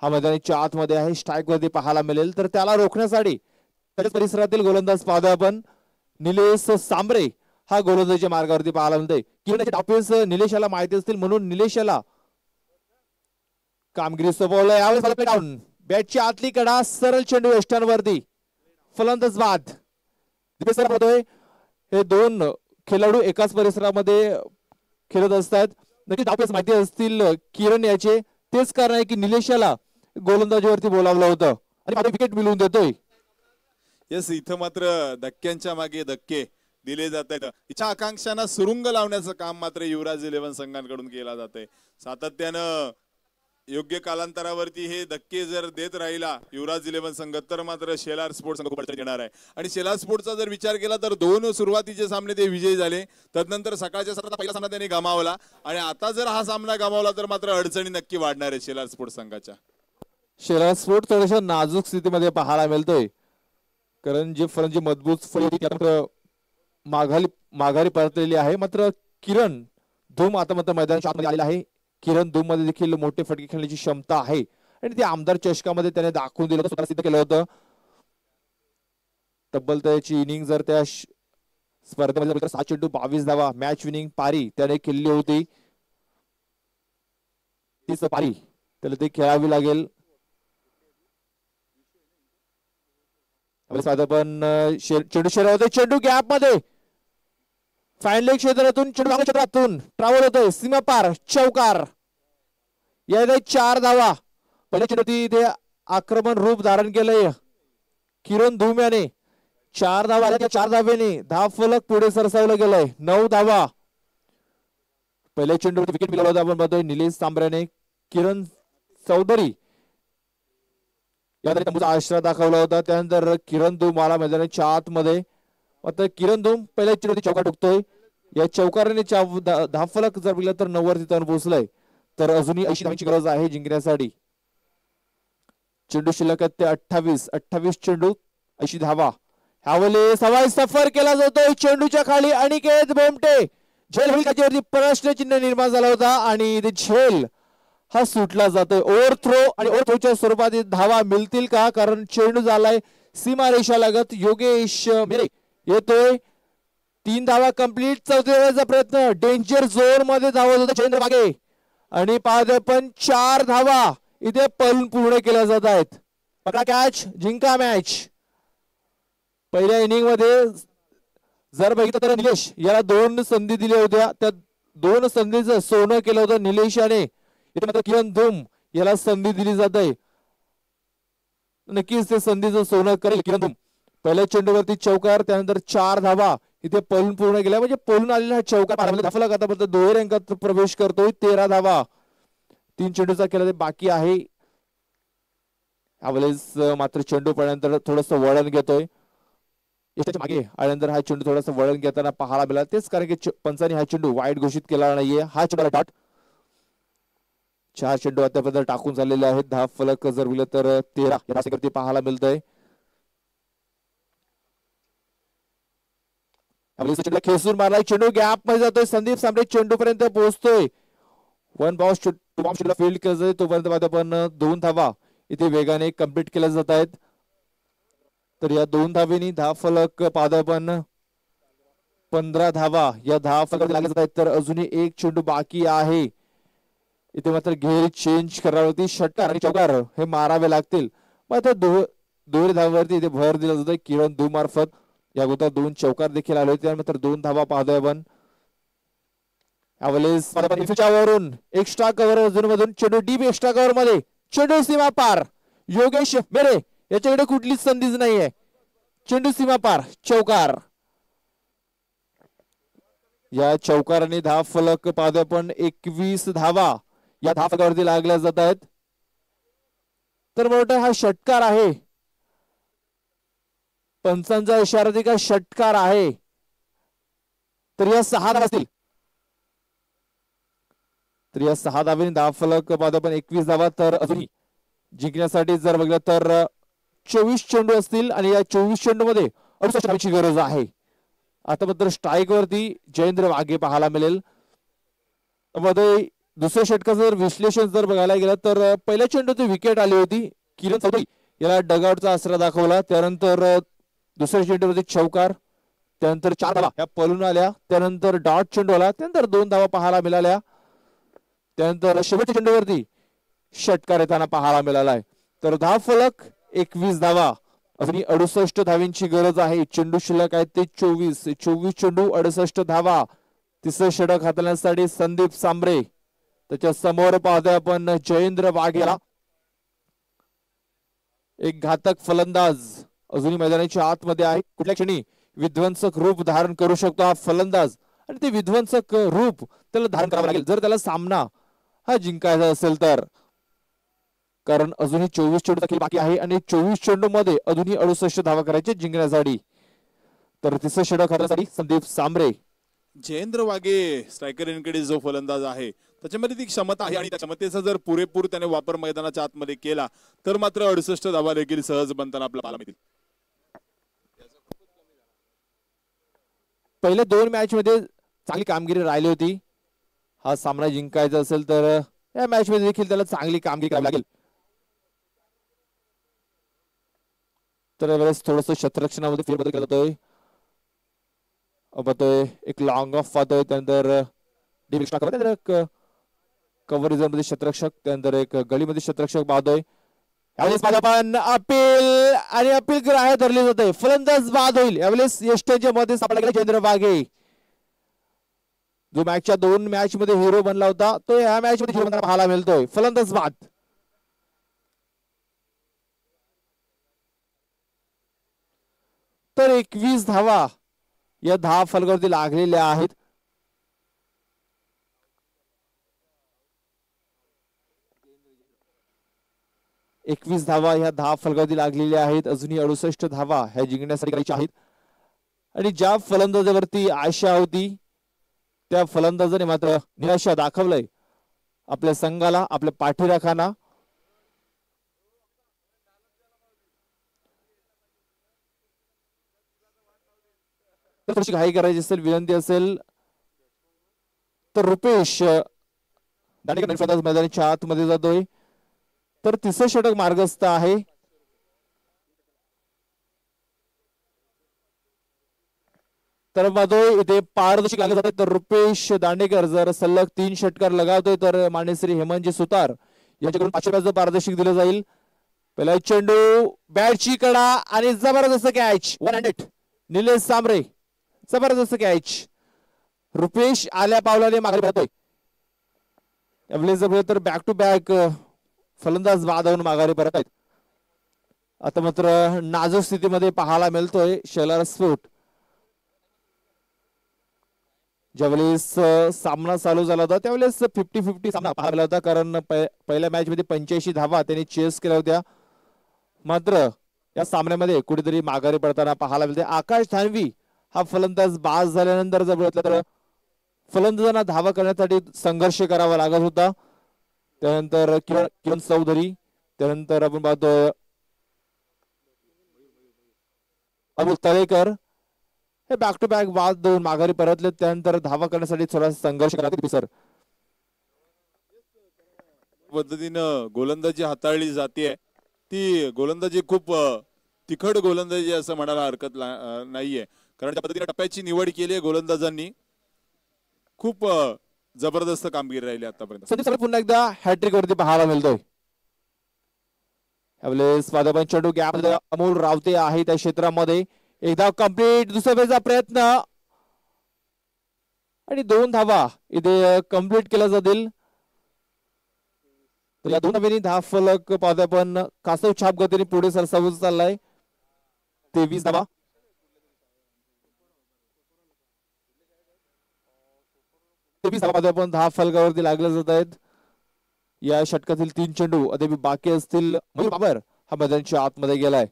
हा मैदानाच्या आतमध्ये आहे, स्ट्राईक वरती पाहायला मिळेल. तर त्याला रोखण्यासाठी त्याच्या परिसरातील गोलंदाज पाहतोय आपण निलेश सांबरे हा गोलंदाजीच्या मार्गावरती पाहायला मिळतोय. किरणचे डावपेच निलेशाला माहिती असतील म्हणून निलेशाला कामगिरी सोपवलंय. यावेळेस डाऊन बॅटची आतली कडा, सरळ चेंडू वेस्टर्नवरती, फलंदाज बाद. हे दोन खेळाडू एकाच परिसरामध्ये खेळत असतात. नक्की डावपेच माहिती असतील किरण याचे. तेच कारण आहे की निलेशाला गोलंदाजीवरती बोलावलं होतं आणि विकेट मिळवून देतोय. येस, इथं मात्र धक्क्यांच्या मागे धक्के दिले जात आहेत. इच्छा आकांक्षांना सुरुंग लावण्याचं काम मात्र युवराज 11 संघांकडून केला जात आहे. सातत्यानं योग्य कालांतरावरती हे धक्के जर देत राहिला युवराज 11 संघ तर मात्र शेलार स्पोर्ट्स संघ खूप अडचणीत येणार आहे. आणि शेलार स्पोर्ट्सचा जर विचार केला तर 2 सुरुवातीचे सामने ते विजयी झाले. त्यानंतर सकाळच्या सत्रात पहिला सामना त्यांनी गमावला आणि आता जर हा सामना गमावला तर मात्र अडचणी नक्की वाढणार आहे शेलार स्पोर्ट्स संघाच्या. शेलार स्पोर्ट्स थोड्याशा नाजूक स्थितीमध्ये पाहायला मिळतोय, कारण जे फलंदाजी मजबूत फळी माघारी परतलेली आहे. मात्र किरण धूम आता मात्र मैदानाच्या आतमध्ये आलेला आहे. किरण धूम मध्ये देखील मोठे फटके खेळण्याची क्षमता आहे आणि ते आमदार चषकामध्ये त्याने दाखवून दिलं होतं, स्वतः सिद्ध केलं होतं. तब्बल त्याची इनिंग जर त्या स्पर्धेमध्ये 7 चेंडू 22 धावा, मॅच विनिंग पारी त्याने केली होती. तीच पारी त्याला ते खेळावी लागेल. पण चेंडू शरीर होते, चेंडू गॅप मध्ये फायनल क्षेत्रातून चेंडू क्षेत्रातून ट्रॅव्हल होतोय, सीमा पार, चौकार. याने 4 धावा. पहिल्या चेंडू इथे आक्रमण रूप धारण केलंय किरण धूम याने. 4 धावा आल्या, 4 धाव्याने धाव फलक पुढे सरसावलं गेलंय. 9 धावा. पहिल्या चेंडूवरती विकेट मिळवला होता आपण बघतोय निलेश सांबऱ्याने. किरण चौधरी या तंबूचा आश्रय दाखवला होता. त्यानंतर किरण धूम आला मैदानाच्या आतमध्ये. मात्र किरण धूम पहिल्या चेंडूवरती चौकार ठोकतोय. या चौकाराने धाव फलक जर बघितलं तर 90 वरती जाऊन पोहोचलाय. तर अजूनही 80 धावांची गरज आहे जिंकण्यासाठी. चेंडू शिल्लक आहेत ते 28 चेंडू 80 धावा. ह्यावेळी सवाई सफर केला जातोय चेंडूच्या खाली. अनिकेत भोमटे झेल होईल प्रश्नचिन्ह निर्माण झाला होता आणि ते झेल हा सुटला जातोय. ओव्हर थ्रो आणि ओव्हर थ्रोच्या स्वरूपात धावा मिळतील का, कारण चेंडू झालाय सीमा रेषा लागत. योगेश मेरे येतोय. 3 धावा कंप्लीट. 4थ्या प्रयत्न डेंजर झोन मध्ये धावत होता जयेंद्र वाघे आणि पाहतोय पण 4 धावा इथे पूर्ण केल्या जात आहेत. पकडा कॅच, जिंका मॅच. पहिल्या इनिंग मध्ये जर बघितलं तर निलेश याला 2 संधी दिल्या होत्या. त्या 2 संधीचं सोनं केलं होतं निलेशाने. इथे मात्र किरण धूम याला संधी दिली जात आहे. नक्कीच ते संधीचं सोनं करेल किरण धूम. पहिल्या चेंडूवरती चौकार, त्यानंतर 4 धावा इथे पळून पूर्ण केल्या. म्हणजे पळून आलेला हा चौकार धाफलक आतापर्यंत दुहेरी अंकात प्रवेश करतोय. 13 धावा 3 चेंडूचा केला ते बाकी आहे. यावेळेस मात्र चेंडू पडल्यानंतर थोडस वळण घेतोय. त्याच्या मागे आल्यानंतर हा चेंडू थोडासा वळण घेताना पाहायला मिळाला. तेच कारण की पंचांनी हा चेंडू वाईट घोषित केला नाहीये. हा चेंडू डॉट. 4 चेंडू आतापर्यंत टाकून झालेले आहेत. धाव फलक जर विलं तर 13 या राशीवरती पाहायला मिळतंय. खेचून मारलाय चेंडू, गॅप मध्ये जातोय. संदीप सांबरे चेंडू पर्यंत पोहोचतोय. 1 बॉल फील्ड केलं जाईल. तोपर्यंत आपण 2 धावा इथे वेगाने कंप्लीट केल्या जात आहेत. तर या 2 धावेनी धाव फलक पाहतोय आपण 15 धावा या धाव फलक लागले जात आहेत. तर अजूनही 1 चेंडू बाकी आहे. इथे मात्र घेर चेंज करावी. षटकार आणि चौकार हे मारावे लागतील. मात्र दुहेरी धावावरती इथे भर दिला जातोय किरण धूम मार्फत. या अगोदर 2 चौकार देखील आले होते. त्यानंतर 2 धावा पाहतोय आपण. यावेळेस वरून एक्स्ट्रा कव्हर मधून चेंडू डीप एक्स्ट्रा कव्हर मध्ये चेंडू सीमा पार. योगेश मेरे याच्याकडे कुठलीच संधीच नाहीये. चेंडू सीमा पार चौकार. या चौकाराने धाव फलक पाहतोय आपण 21 धावा या धाव फलकावरती लागल्या जात आहेत. तर मोठा हा षटकार आहे. पंचांचा इशारा का षटकार आहे. तर या 6 धावा असतील. तर या 6 धावेने धाव फलक पाहतो आपण 21 धावा. तर अजूनही जिंकण्यासाठी जर बघलं तर 24 चेंडू असतील आणि या 24 चेंडू मध्ये 68 धावांची गरज आहे. आता मात्र स्ट्राईक वरती जयेंद्र वाघे पाहायला मिळेल. मध्ये दुसऱ्या षटकाचं जर विश्लेषण जर बघायला गेलं तर पहिल्या चेंडूची विकेट आली होती. किरण चौधरी याला डगआउटचा आसरा दाखवला. त्यानंतर दुसऱ्या चेंडूवरती चौकार, त्यानंतर 4 धावा या पळून आल्या. त्यानंतर डॉट चेंडू आला. त्यानंतर 2 धावा पाहायला मिळाल्या. त्यानंतर शेवटच्या चेंडूवरती षटकार येताना पाहायला मिळालाय. तर धाव फलक 21 धावा. अजूनही 68 धावांची गरज आहे. चेंडू शिल्लक आहेत ते 24 चेंडू 68 धावा. तिसरं षटक हाताळण्यासाठी संदीप सांबरे. त्याच्या समोर पाहतोय आपण जयेंद्र वाघेला. एक घातक फलंदाज अजूनही मैदानाच्या आतमध्ये आहे. कुठल्या क्षणी विध्वंसक रूप धारण करू शकतो हा फलंदाज. आणि ते विध्वंसक रूप त्याला धारण करावं लागेल जर त्याला सामना हा जिंकायचा असेल तर. कारण अजूनही 24 चेंडू देखील बाकी आहे आणि 24 चेंडू मध्ये अजूनही 68 धावा करायचे जिंकण्यासाठी. तर तिसरं षटक हाताळण्यासाठी संदीप सांबरे. जयेंद्र वाघे स्ट्रायकर यांकडे जो फलंदाज आहे त्याच्यामध्ये ती क्षमता आहे आणि त्या क्षमतेचा जर पुरेपूर त्याने वापर मैदानाच्या आतमध्ये केला तर मात्र 68 धावा देखील सहज बनताना आपल्याला पाहायला मिळतील. पहिल्या 2 मॅच मध्ये चांगली कामगिरी राहिली होती. हा सामना जिंकायचा असेल तर या मॅच मध्ये देखील त्याला चांगली कामगिरी करावी लागेल. तर यावेळेस थोडस क्षेत्ररक्षणामध्ये फेरबदल केला जातोय. एक लॉंग ऑफ पाहतोय. त्यानंतर डीप एक्स्ट्रा कव्हर, त्यानंतर कव्हर रिझन मध्ये क्षेत्ररक्षक, त्यानंतर एक गलीमध्ये क्षेत्ररक्षक पाहतोय. यावेळेस आपण अपील आणि अपील ग्राह्य धरले जाते. फलंदाज बाद होईल. यावेळेस यष्टीच्या मध्ये सापडला गेला जयेंद्र वाघे. जो मॅचच्या 2 मॅच मध्ये हिरो बनला होता तो या मॅच मध्ये हिरो पाहायला मिळतोय. फलंदाज बाद. तर 21 धावा या धाव फलकावरती लागलेल्या आहेत. एकवीस धावा ह्या धाव फलकावरती लागलेल्या आहेत. अजूनही 68 धावा ह्या जिंकण्यासाठी करायच्या आहेत. आणि ज्या फलंदाजावरती आशा होती त्या फलंदाजाने मात्र निराशा दाखवलंय आपल्या संघाला, आपल्या पाठीराखाना. थोडीशी घाई करायची असेल, विनंती असेल तर रुपेश दांडेकर फलंदाज मैदानाच्या आतमध्ये जातोय. तर तिसरं षटक मार्गस्थ आहे. तर माधोय इथे पारदर्शक लागत जाते. तर रुपेश दांडेकर जर सलग 3 षटकार लगावतोय तर मान्यश्री हेमंतजी सुतार यांच्याकडून 500 रुपयाचं पारदर्शक दिलं जाईल. पहिला चेंडू बॅटची कडा आणि जबरदस्त कॅच. 100 निलेश सांबरे. जबरदस्त कॅच. रुपेश आल्या पावलाने मागे पडतोय. यावेळेस जर तर बॅक टू बॅक फलंदाज बाद होऊन माघारी परत आहेत. आता मात्र नाजूक स्थितीमध्ये पाहायला मिळतोय शेलार स्फोट. ज्यावेळेस सामना चालू झाला होता त्यावेळेस 50-50 सामना पाहायला होता, कारण पहिल्या मॅच मध्ये 85 धावा त्यांनी चेस केल्या होत्या. मात्र या सामन्यामध्ये कुठेतरी माघारी पडताना पाहायला मिळते. आकाश धानवी हा फलंदाज बाद झाल्यानंतर जर बघितलं तर फलंदाजांना धावा करण्यासाठी संघर्ष करावा लागत होता. त्यानंतर किरण चौधरी, त्यानंतर आपण पाहतोय अबुल तळेकर हे बॅक टू बॅक बाद देऊन माघारी परतले. त्यानंतर धावा करण्यासाठी थोडासा संघर्ष करावा सर. पद्धतीनं गोलंदाजी हाताळली जाते ती गोलंदाजी खूप तिखट गोलंदाजी असं म्हणायला हरकत नाहीये, कारण त्या पद्धतीने टप्प्याची निवड केली आहे गोलंदाजांनी. खूप जबरदस्त कामगिरी राहिली आतापर्यंत. संदीप सर पुन्हा एकदा हॅट्रिक वरती पाहायला मिळतोय. यावेळेस स्वादापन चेंडू गॅप अमोल रावते आहे त्या क्षेत्रामध्ये. एकदा कंप्लीट, दुसऱ्या वेळेचा प्रयत्न आणि 2 धावा इथे कंप्लीट केल्या जातील. तर या 2 धावांनी धाव फलक पाहतोय आपण कासव छाप गतीने पुढे सरसावत चाललाय. 23 धावा. आपण धाव फलकावरती लागले जात आहेत. या षटकातील 3 चेंडू अद्याप बाकी असतील. मयूर बाबर हा मैदानाच्या आतमध्ये गेलाय.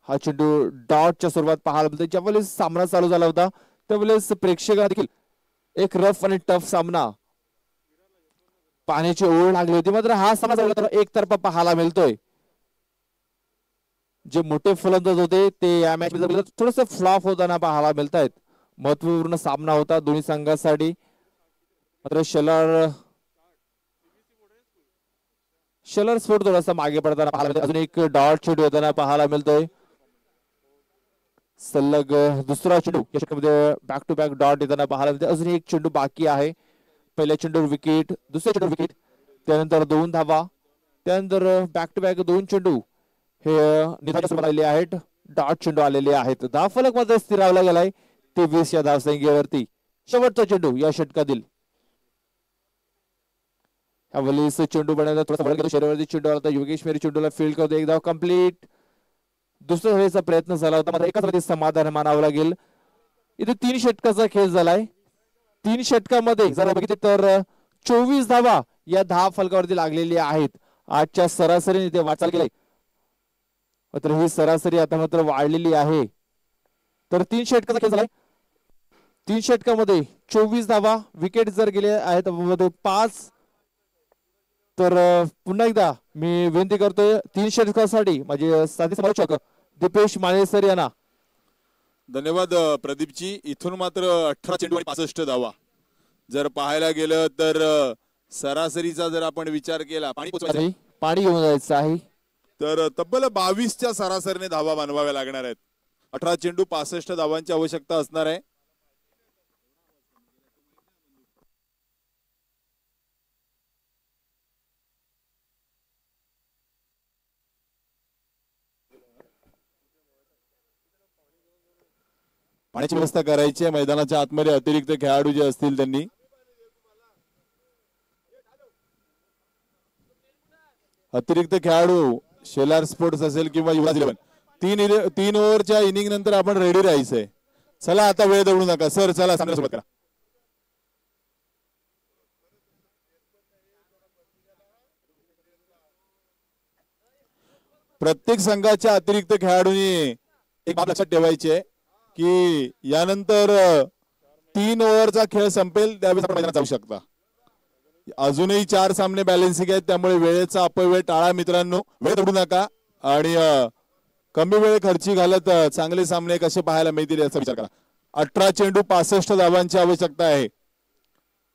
हा चेंडू डॉटच्या स्वरूपात पाहायला मिळतो. ज्यावेळेस सामना चालू झाला होता त्यावेळेस प्रेक्षकांना देखील एक रफ आणि टफ सामना पाण्याची ओढ लागली होती. मात्र हा सामना एकतर्फा पाहायला मिळतोय. जे मोठे फलंदाज होते ते या मॅच मध्ये थोडस फ्लॉप होताना पाहायला मिळत आहेत. महत्वपूर्ण सामना होता दोन्ही संघांसाठी. मात्र शेलर स्फोट थोडासा मागे पडताना पाहायला मिळतोय. अजून एक डॉट चेंडू होताना पाहायला मिळतोय. सलग दुसरा चेंडू या षटकामध्ये बॅक टू बॅक डॉट येताना पाहायला मिळतोय. अजून एक चेंडू बाकी आहे. पहिल्या चेंडूवर विकेट, दुसऱ्या चेंडूवर विकेट, त्यानंतर 2 धावा, त्यानंतर बॅक टू बॅक 2 चेंडू हे निधाच्या आलेले आहेत. डॉट चेंडू आलेले आहेत. धाव फलक मध्ये स्थिरावला गेलाय 23 या धावसंख्येवरती. शेवटचा चेंडू या षटकातील. यावेळेस चेंडू बनायला थोडासा शरीरावरती चेंडू आला. योगेश मेरी चेंडूला फील्ड करतो. एक धाव कंप्लीट. दुसऱ्या वेळेचा प्रयत्न झाला होता मात्र एकाच वेळेस समाधान मानावं लागेल. इथे 3 षटकाचा खेळ झालाय. 3 षटकामध्ये जर बघितले तर 24 धावा या धाव फलकावरती लागलेली आहेत. आजच्या सरासरीने ते वाटचाल केली, मात्र ही सरासरी आता मात्र वाढलेली आहे. तर 3 षटकाचा खेळ झालाय. 3 षटकामध्ये 24 धावा, विकेट जर गेले आहेत 5. तर पुन्हा एकदा मी विनंती करतोय 3 षटकासाठी माझे साथी समालोचक दीपेश मानेसर यांना. धन्यवाद प्रदीपजी. इथून मात्र 18 चेंडू आणि 65 धावा. जर पाहायला गेलं तर सरासरीचा जर आपण विचार केला पाणी घेऊन जायचं आहे तर तब्बल 22च्या सरासरीने धावा बनवाव्या लागणार आहेत. 18 चेंडू 65 धावांची आवश्यकता असणार आहे. पाण्याची व्यवस्था करायची आहे. मैदानाच्या आतमध्ये अतिरिक्त खेळाडू जे असतील त्यांनी अतिरिक्त खेळाडू शेलार स्पोर्ट्स असेल किंवा युवराज 11 तीन ओव्हरच्या इनिंग नंतर आपण रेडी राहायचंय. चला आता वेळ दवडू नका सर. चला सामना सुरुवात करा. प्रत्येक संघाच्या अतिरिक्त खेळाडूंनी एक बाब लक्षात ठेवायची आहे की यानंतर 3 ओव्हरचा खेळ संपेल त्यावेळेस आपण मैदानात जाऊ शकता. अजूनही 4 सामने बॅलन्सिंग आहेत, त्यामुळे वेळेचा अपव्यय टाळा मित्रांनो. वेळ दवडू नका आणि कमी वेळ खर्ची घालत चांगले सामने कसे पाहायला मिळतील याचा विचार करा. 18 चेंडू 65 धावांची आवश्यकता आहे.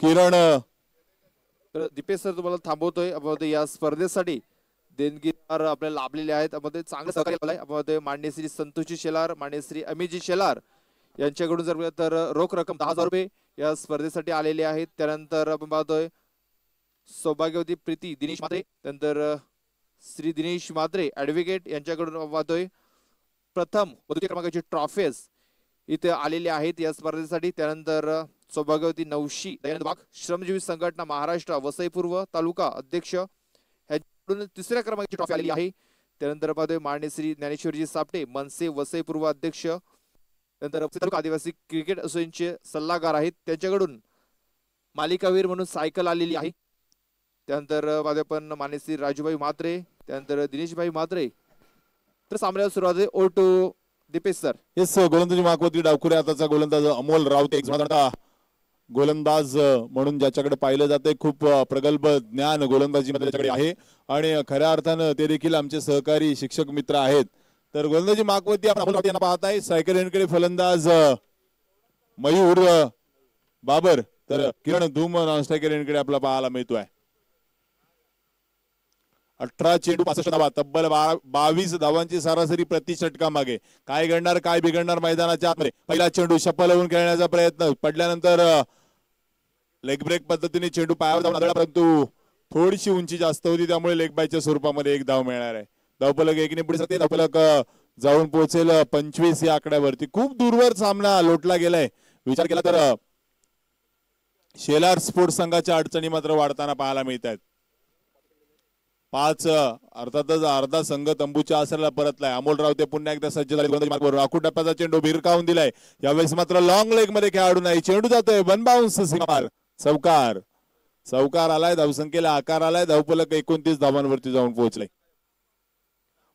किरण दीपेश सर तुम्हाला थांबवतोय. या स्पर्धेसाठी देणगीदार आपल्याला लाभलेले आहेत. त्यामध्ये चांगलं सहकार्य माननीय श्री संतोषजी शेलार, माननीय श्री अमितजी शेलार यांच्याकडून जर तर रोख रक्कम 10,000 रुपये या स्पर्धेसाठी आलेले आहेत. त्यानंतर आपण पाहतोय सौभाग्यवती प्रीती दिनेश म्हात्रे, त्यानंतर श्री दिनेश म्हात्रे ऍडव्होकेट यांच्याकडून पाहतोय प्रथम व द्वितीय क्रमांकाची ट्रॉफीज इथे आलेले आहेत या स्पर्धेसाठी. त्यानंतर सौभाग्यवती नवशी दयानंद वाघ श्रमजीवी संघटना महाराष्ट्र वसई पूर्व तालुका अध्यक्ष ह्याकडून तिसऱ्या क्रमांकाची ट्रॉफी आलेली आहे. त्यानंतर मध्ये माननीय श्री ज्ञानेश्वरजी सापटे मनसे वसई पूर्व अध्यक्ष, नंतर तालुका आदिवासी क्रिकेट असोसिएशनचे सल्लागार आहेत, त्यांच्याकडून मालिकावीर म्हणून सायकल आलेली आहे. त्यानंतर मध्ये पण माननीय श्री राजूभाई म्हात्रे, त्यानंतर दिनेशभाई म्हात्रे. तर सामन्याला सुरुवात आहे. Over to Deepesh sir. Yes, गोलंदाजी मागवती डावखुरे आताचा गोलंदाज अमोल रावते, गोलंदाज म्हणून ज्याच्याकडे पाहिलं जाते, खूप प्रगल्भ ज्ञान गोलंदाजी मध्ये त्याच्याकडे आहे आणि खऱ्या अर्थानं ते देखील आमचे सहकारी शिक्षक मित्र आहेत. तर गोलंदाजी मागवती आपण अमोल रावते यांना पाहताय. सायकल यांकडे फलंदाज मयूर बाबर, तर किरण धूम नॉन स्ट्रायकर यांकडे आपला पाहायला मिळतोय. 18 चेंडू 65 धावा, तब्बल 22 धावांची सरासरी प्रति षटका मागे. काय घडणार काय बिघडणार मैदानाच्या आतमध्ये. पहिला चेंडू शप्पल होऊन खेळण्याचा प्रयत्न, पडल्यानंतर लेग ब्रेक पद्धतीने चेंडू पायावर जाऊन आदळला, परंतु थोडीशी उंची जास्त होती त्यामुळे लेग बायच्या स्वरूपामध्ये एक धाव मिळणार आहे. धावफलक एकने पुढे सरते, धावफलक जाऊन पोहोचेल 25 या आकड्यावरती. खूप दूरवर सामना लोटला गेलाय. विचार केला तर शेलार स्पोर्ट्स संघाच्या अडचणी मात्र वाढताना पाहायला मिळत आहेत. 5 अर्थातच अर्धा संघ तंबूच्या आसराला परतलाय. अमोल रावते पुन्हा एकदा सज्ज झाले. राखून टप्प्याचा चेंडू भिरकावून दिलाय. यावेळेस मात्र लॉंग लेग मध्ये खेळाडू नाही. चेंडू जातोय वन बाउन्स सीमापार. चौकार आलाय. धावसंख्येला आकार आलाय. धावफलक 29 धावांवरती जाऊन पोहोचलाय.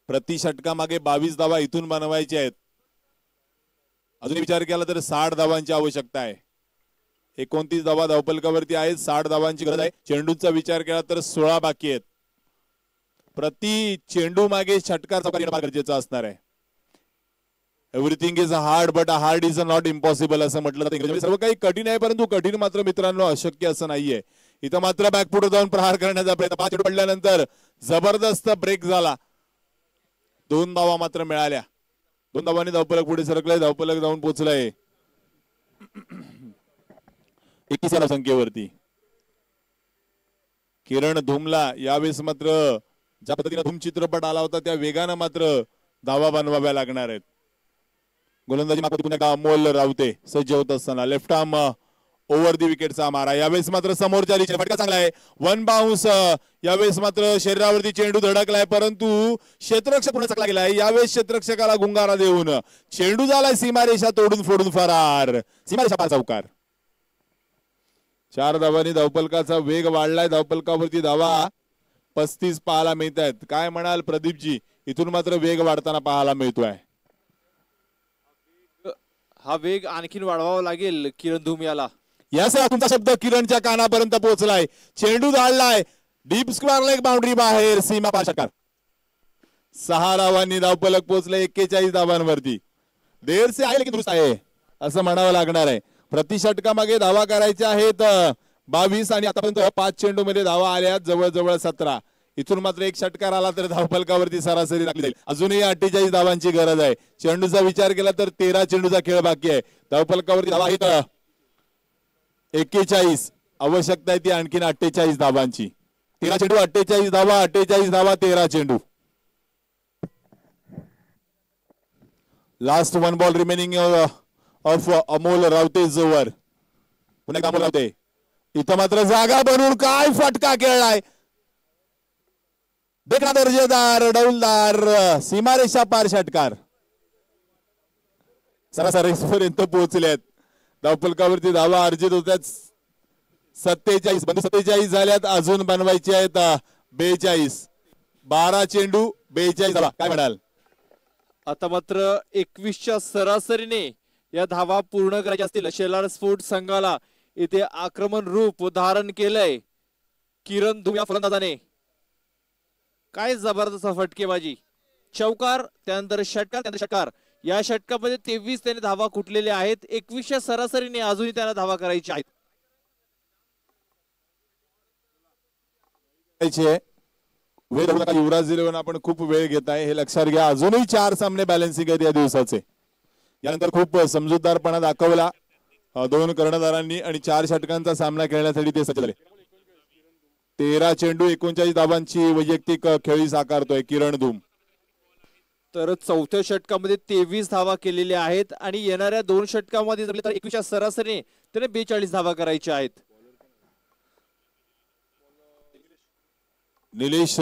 प्रति षटका मागे 22 धावा इथून बनवायच्या आहेत. अजून विचार केला तर 60 धावांची आवश्यकता आहे. 29 धावा धावफलकावरती आहेत. 60 धावांची गरज आहे. चेंडूचा विचार केला तर 16 बाकी आहेत. प्रति चेंडू मागे षटकार चौकार गरजेचं असणार आहे. Everything is hard but hard is not impossible असं म्हटलं जातं इंग्रजीमध्ये. सर्व काही कठीण आहे परंतु कठीण मात्र मित्रांनो अशक्य असं नाहीये. इथं मात्र बॅकफुट जाऊन प्रहार करण्याचा प्रयत्न. 5 चेंडू पडल्यानंतर जबरदस्त ब्रेक झाला. 2 धावा मात्र मिळाल्या. 2 धावांनी धावफलक पुढे सरकलाय. धावफलक जाऊन पोहोचलाय 21 संख्येवरती. किरण धुमला यावेळेस मात्र ज्या पद्धतीने धूम चित्रपट आला होता त्या वेगानं मात्र धावा बनवाव्या लागणार आहेत. गोलंदाजी मागवती पुन्हा एकदा अमोल रावते सज्ज होत असताना लेफ्ट आर्म ओव्हर दी विकेटचा मारा. यावेळेस मात्र समोरच्या दिशेने फटका चांगला आहे. One bounce. यावेळेस मात्र शरीरावरती चेंडू धडकलाय परंतु क्षेत्ररक्षक पुन्हा चकला गेलाय. यावेळेस क्षेत्ररक्षकाला गुंगारा देऊन चेंडू झालाय सीमारेषा तोडून फोडून फरार. सीमारेषा पार चौकार. 4 धावांनी धावफलकाचा वेग वाढलाय. धावफलकावरती धावा 35 पाहायला मिळत आहेत. काय म्हणाल प्रदीपजी, इथून मात्र वेग वाढताना पाहायला मिळतोय. हा वेग आणखीन वाढवावा लागेल किरण धूम याला. याचा तुमचा शब्द किरणच्या कानापर्यंत पोहोचलाय. चेंडू धाडलाय डीप स्क्वेअर लेग बाउंड्री बाहेर सीमा पार षटकार. 6 धावांनी धावफलक पोहोचले 41 धावांवरती. देर से आहे लेकिन दुरुस्त आहे असं म्हणावं लागणार आहे. प्रति षटका मागे धावा करायच्या आहेत 22 आणि आतापर्यंत 5 चेंडू मध्ये धावा आल्या जवळजवळ 17. इथून मात्र एक षटकार आला तर धावफलकावरती सरासरी राखली जाईल. अजूनही 48 धावांची गरज आहे. चेंडूचा विचार केला तर 13 चेंडूचा खेळ बाकी आहे. धावफलकावरती धावा आहेत 41. आवश्यकता आहे ती आणखीन 48 धावांची. 13 चेंडू 48 धावा. 48 धावा 13 चेंडू. Last 1 ball remaining of Amol Rawate जोवर. पुन्हा एकदा अमोल रावते. इथं मात्र जागा बनवून काय फटका खेळलाय. देखना दर्जेदार डौलदार सीमारेषा पार षटकार. सरासरी पर्यंत पोहोचल्यात. धावफलकावरती धावा अर्जित होत्यात 47. बंधू 47 झाल्यात. अजून बनवायचे आहेत 42. 12 चेंडू 42 धावा. काय म्हणाल. आता मात्र 21च्या सरासरीने या धावा पूर्ण करायच्या असतील. शेलार स्पोर्ट्स संघाला इथे आक्रमण रूप धारण केलंय किरण धूम या फलंदाजाने. काय जबरदस्त फटकेबाजी. चौकार त्यानंतर षटकार त्यानंतर षटकार. या षटकामध्ये 23 त्याने धावा कुठलेल्या आहेत. 21च्या सरासरीने अजूनही त्यांना धावा करायच्या आहेत. युवराज 11 आपण खूप वेळ घेताय हे लक्षात घ्या. अजूनही 4 सामने बॅलन्सिंग आहेत या दिवसाचे. यानंतर खूप समजूतदारपणा दाखवला 2 कर्णधारांनी आणि 4 षटकांचा सामना खेळण्यासाठी ते सज्ज झाले. 13 चेंडू 39 धावांची वैयक्तिक खेळी साकारतोय किरण धूम. तर चौथ्या षटकामध्ये 23 धावा केलेल्या आहेत आणि येणाऱ्या 2 षटकामध्ये जर 21च्या सरासरीने त्याने 42 धावा करायच्या आहेत. निलेश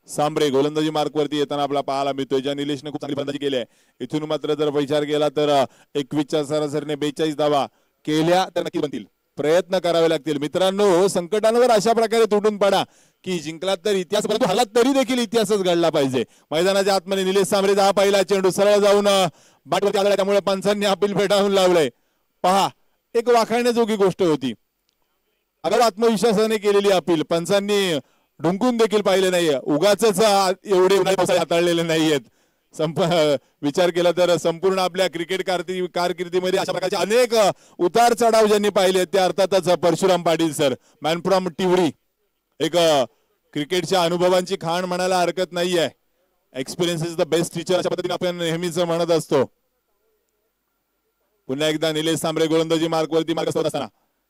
सांबरे गोलंदाजी मार्क वरती येताना आपला पाहायला मिळतोय. ज्या निलेशने खूप चांगली फलंदाजी केली आहे. इथून मात्र जर विचार केला तर 21च्या सरासरीने 42 धावा केल्या तर नक्की बनतील. प्रयत्न करावे लागतील. मित्रांनो, संकटांवर अशा प्रकारे तुटून पडा की जिंकलात तर इतिहास, परंतु हरलात तरी देखील इतिहासच घडला पाहिजे. मैदानाच्या आतमध्ये निलेश सांबरेचा हा पहिला चेंडू सरळ जाऊन बॅटवरती आला, त्यामुळे पंचांनी अपील फेटाळून लावलंय. पहा, एक वाखाणण्याजोगी गोष्ट होती. अगर आत्मविश्वासाने केलेली अपील पंचांनी ढुंकून देखील पाहिले नाहीये. उगाच एवढे हाताळलेले नाहीयेत. विचार केला तर संपूर्ण आपल्या क्रिकेट कारकिर्दीमध्ये अशा प्रकारचे अनेक उतार चढाव ज्यांनी पाहिले ते अर्थातच Parshuram Patil sir, man from Tivdi. एक क्रिकेटच्या अनुभवांची खाण म्हणायला हरकत नाहीये. Experience is the best teacher अशा पद्धतीने आपण नेहमीच म्हणत असतो. पुन्हा एकदा निलेश सांबरे गोलंदाजी मार्क वरती मार्ग असत असताना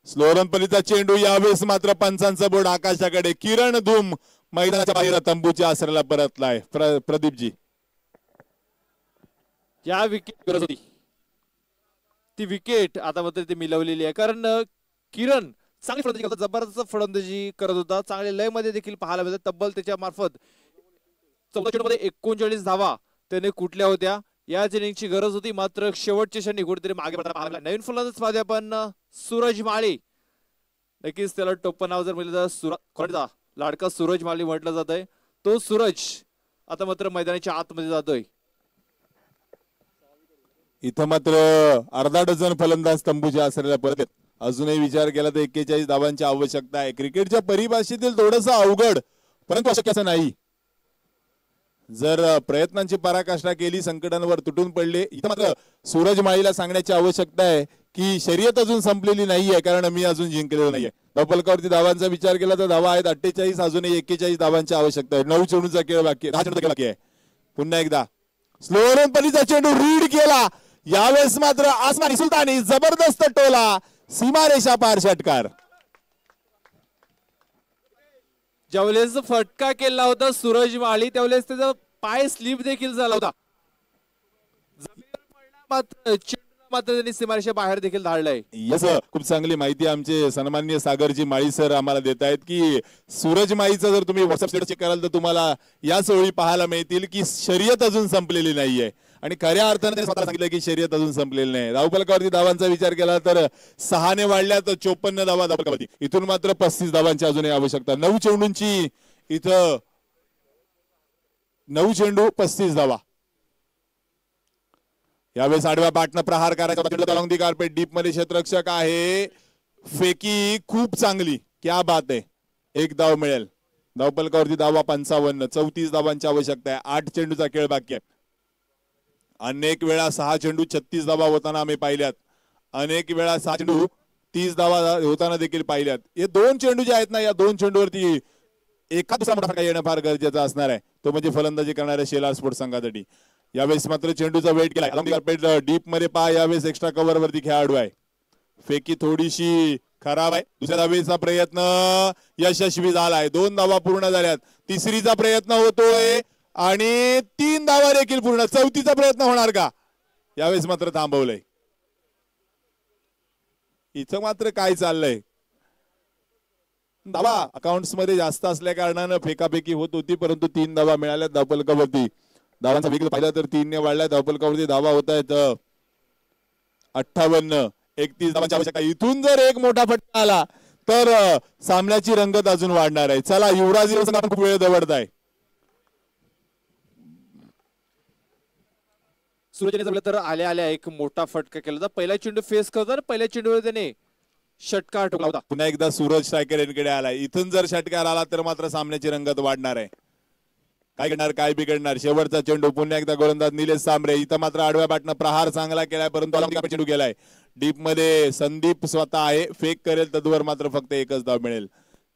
स्लोरन पलीचा चेंडू, यावेळेस मात्र पंचांचा बोर्ड आकाशाकडे. किरण धूम मैदानाच्या बाहेर तंबूच्या आसऱ्याला परतलाय. प्रदीपजी, ज्या विकेट गरज होती ती विकेट आता मात्र ते मिळवलेली आहे. कारण किरण चांगली फलंदाजी करत, जबरदस्त फलंदाजी करत होता. चांगले लय मध्ये देखील पाहायला मिळतात. तब्बल त्याच्या मार्फत 14 चेंडूमध्ये 39 धावा त्याने कुठल्या होत्या. या इनिंगची गरज होती, मात्र शेवटच्या क्षणी कुठेतरी मागे पडताना पाहायला. नवीन फलंदाज पाहते आपण सूरज माळी. नक्कीच त्याला टोपण नाव जर मिळलं तर लाडका सूरज माळी म्हटलं जात आहे. तो सूरज आता मात्र मैदानाच्या आतमध्ये जातोय. इथं मात्र अर्धा डझन फलंदाज तंबूच्या आसऱ्याला परत. अजूनही विचार केला तर 41 धावांची आवश्यकता आहे. क्रिकेटच्या परिभाषेतील थोडंसं अवघड, परंतु अशक्य असं नाही. जर प्रयत्नांची पराकाष्ठा केली, संकटांवर तुटून पडले. इथं मात्र सूरज माळीला सांगण्याची आवश्यकता आहे की शर्यत अजून संपलेली नाहीये, कारण मी अजून जिंकलेलो नाहीये. धावफलकावरती धावांचा विचार केला तर धावा आहेत 48, अजूनही 41 धावांची आवश्यकता आहे. 9 चेंडूचा खेळ बाकी, 10 चेंडूचा खेळ बाकी आहे. पुन्हा एकदा स्लोअर पलीचा चेंडू रीड केला. यावेळेस मात्र आसमानी सुलतानी जबरदस्त टोला, सीमारेषा पार षटकार. ज्यावेळेस फटका केला होता सूरज माळी त्यावेळेस त्याचा पाय स्लिप देखील झाला होता. मात्र त्यांनी सीमारेषा बाहेर देखील धाडलाय. यस, खूप चांगली माहिती आमचे सन्माननीय सागरजी माळी सर आम्हाला देत आहेत की सूरज माळीचा जर तुम्ही व्हॉट्सअप स्टेटस चेक कराल तर तुम्हाला या सोयी पाहायला मिळतील की शर्यत अजून संपलेली नाहीये. आणि खऱ्या अर्थाने त्यांनी स्वतःला सांगितलं की शर्यत अजून संपलेली नाही. धावफलकावरती धावांचा विचार केला तर 6 ने वाढल्या तर 54 धावा धावफलकावरती. इथून मात्र 35 धावांची अजूनही आवश्यकता. 9 चेंडूंची इथं 9 चेंडू 35 धावा. यावेळेस आडव्या बॅटनं प्रहार करायचा. कार्पेट डीप मध्ये क्षेत्ररक्षक आहे. फेकी खूप चांगली, क्या बात आहे. 1 धाव मिळेल. धावफलकावरती धावा 55, 34 धावांची आवश्यकता आहे. 8 चेंडूचा खेळ बाकी आहे. अनेक वेळा 6 चेंडू 36 धावा होताना आम्ही पाहिल्यात. अनेक वेळा 6 चेंडू 30 धावा होताना देखील पाहिल्यात. हे 2 चेंडू जे आहेत ना, या 2 चेंडूवरती एका दुसरा मोठा फटका येणं फार गरजेचं असणार आहे. तो म्हणजे फलंदाजी करणाऱ्या शेलार स्पोर्ट्स संघासाठी. यावेळेस मात्र चेंडूचा वेट केला. डीप मध्ये पहा, यावेळेस एक्स्ट्रा कव्हर वरती खेळाडू आहे. फेकी थोडीशी खराब आहे. दुसऱ्या धावेचा प्रयत्न यशस्वी झालाय. 2 धावा पूर्ण झाल्यात. तिसरीचा प्रयत्न होतोय आणि 3 धावा देखील पूर्ण. 4थीचा प्रयत्न होणार का? यावेळेस मात्र थांबवलंय. इथं मात्र काय चाललंय? धावा अकाउंट्स मध्ये जास्त असल्या कारणानं फेकाफेकी होत होती, परंतु 3 धावा मिळाल्या धावफलकावरती. धावांचा वेग पाहिला तर 3 ने वाढलाय. धावफलकावरती धावा होत आहेत 58, 31 धावांची आवश्यकता. इथून जर एक मोठा फटका आला तर सामन्याची रंगत अजून वाढणार आहे. चला, युवराज आपण खूप वेळ दवडताय. सूरजने जमलं तर आल्या आल्या एक मोठा फटका केला होता. पहिला चेंडू फेस करताना पहिल्या चेंडूवर त्याने षटकार ठोकला होता. पुन्हा एकदा सूरज स्ट्रायकर यांकडे आलाय. इथून जर षटकार आला तर मात्र सामन्याची रंगत वाढणार आहे. काय करणार, काय बिघडणार? शेवटचा चेंडू पुन्हा एकदा गोलंदाज निलेश सांबरे. इथं मात्र आडव्या बॅटनं प्रहार चांगला केलाय, परंतु चेंडू गेलाय. डीप मध्ये संदीप स्वतः आहे. फेक करेल तद्वर मात्र फक्त 1च धाव मिळेल.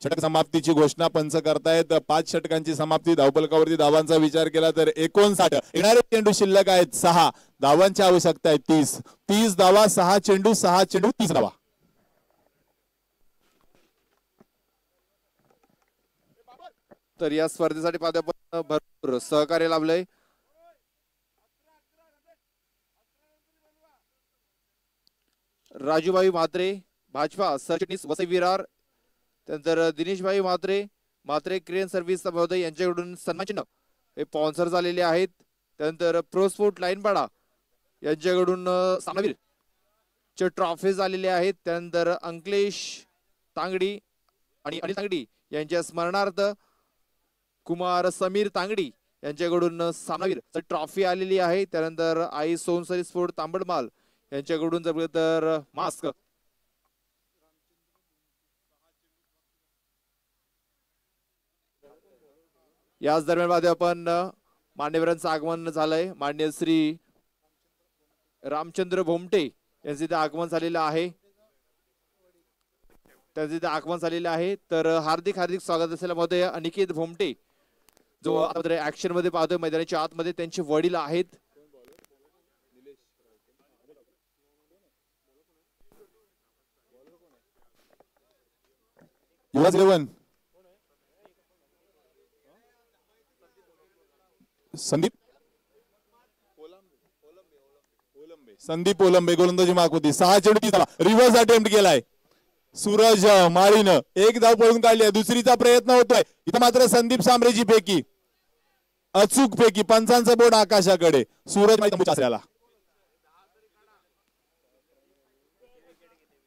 षटक समाप्तीची घोषणा पंच करतायत. 5 षटकांची समाप्ती. धावफलकावरती धावांचा विचार केला तर 59. येणारे चेंडू शिल्लक आहेत 6. धावांची आवश्यकता आहे 30. 30 धावा, 6 चेंडू, 6 चेंडू, 30 धावा. तर या स्पर्धेसाठी भरपूर सहकार्य लाभलंय. राजूभाई म्हात्रे भाजपा सरचिटणीस वसई विरार, त्यानंतर दिनेशभाई म्हात्रे क्रेन सर्व्हिस महोदय यांच्याकडून सन्मान चिन्ह हे स्पॉन्सर झालेले आहेत. त्यानंतर प्रोस्पोर्ट लाईनपाडा यांच्याकडून सामनावीर चे ट्रॉफी झालेले आहेत. त्यानंतर अंकलेश तांगडी आणि अनिल तांगडी यांच्या स्मरणार्थ कुमार समीर तांगडी यांच्याकडून सामनावीर ट्रॉफी आलेली आहे. त्यानंतर आई सोनसरी स्पोर्ट तांबडमाल यांच्याकडून जर तर मास्क. याच दरम्यान मध्ये आपण मान्यवरांचं आगमन झालंय. मान्य श्री रामचंद्र भोमटे यांचे इथे आगमन झालेलं आहे. त्यांचे इथे आगमन झालेलं आहे. तर हार्दिक स्वागत असेल महोदय. अनिकेत भोमटे जो ऍक्शन मध्ये पाहतोय मैदानाच्या आतमध्ये, त्यांचे वडील आहेत. संदीप ओलंबे गोलंदाजी मागवती. 6 चेंडू रिव्हर्स अटेम्प्ट केलाय. सूरज माळीनं एक धाव पळून काढली. दुसरीचा प्रयत्न होतोय. इथं मात्र संदीप सांबरेची फेकी, अचूक फेकी. पंचांचं बोट आकाशाकडे. सूरज माळी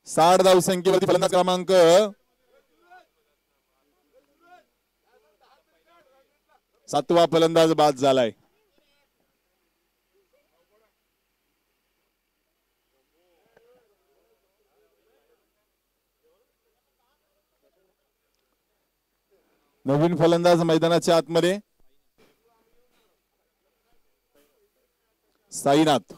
60 धाव संख्येवरती फलंदाज क्रमांक 7वा फलंदाज बाद झालाय. नवीन फलंदाज मैदानाच्या आतमध्ये साईनाथ.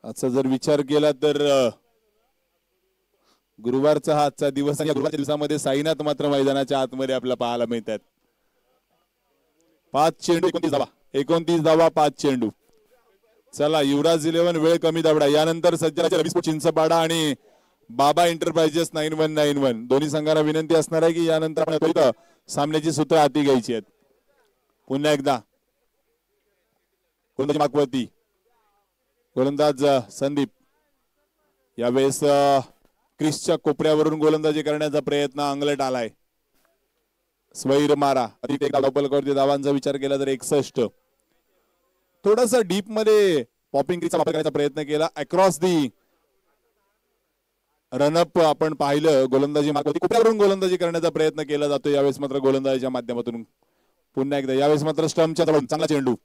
आजचा जर विचार केला तर गुरुवारचा हा आजचा दिवस आणि गुरुवारच्या दिवसामध्ये साईनाथ मात्र मैदानाच्या आतमध्ये आपल्याला पाहायला मिळतात. 5 चेंडू 29 धावा 5 चेंडू. चला युवराज 11 वेळ कमी दाबडा. यानंतर सज्जनाचे रवी स्पोर्ट चिंचपाडा आणि बाबा एंटरप्राइजेस 9191 दोन्ही संघांना विनंती असणार आहे की यानंतर आपण सामन्याची सूत्र हाती घ्यायची आहेत. पुन्हा एकदा गोलंदाजी मागवती. गोलंदाज संदीप यावेळेस क्रिसच्या कोपऱ्यावरून गोलंदाजी करण्याचा प्रयत्न अंगलट आलाय. स्वैर मारा धावपलकावरती धावांचा विचार केला तर 61. थोडासा डीप मध्ये पॉपिंग क्रिसचा वापर करण्याचा प्रयत्न केला. अक्रॉस दी रनअप आपण पाहिलं. गोलंदाजी मागवती कोपऱ्यावरून गोलंदाजी करण्याचा प्रयत्न केला जातो. यावेळेस मात्र गोलंदाजीच्या माध्यमातून पुन्हा एकदा यावेळेस मात्र स्टंपच्या जवळ चांगला चेंडू.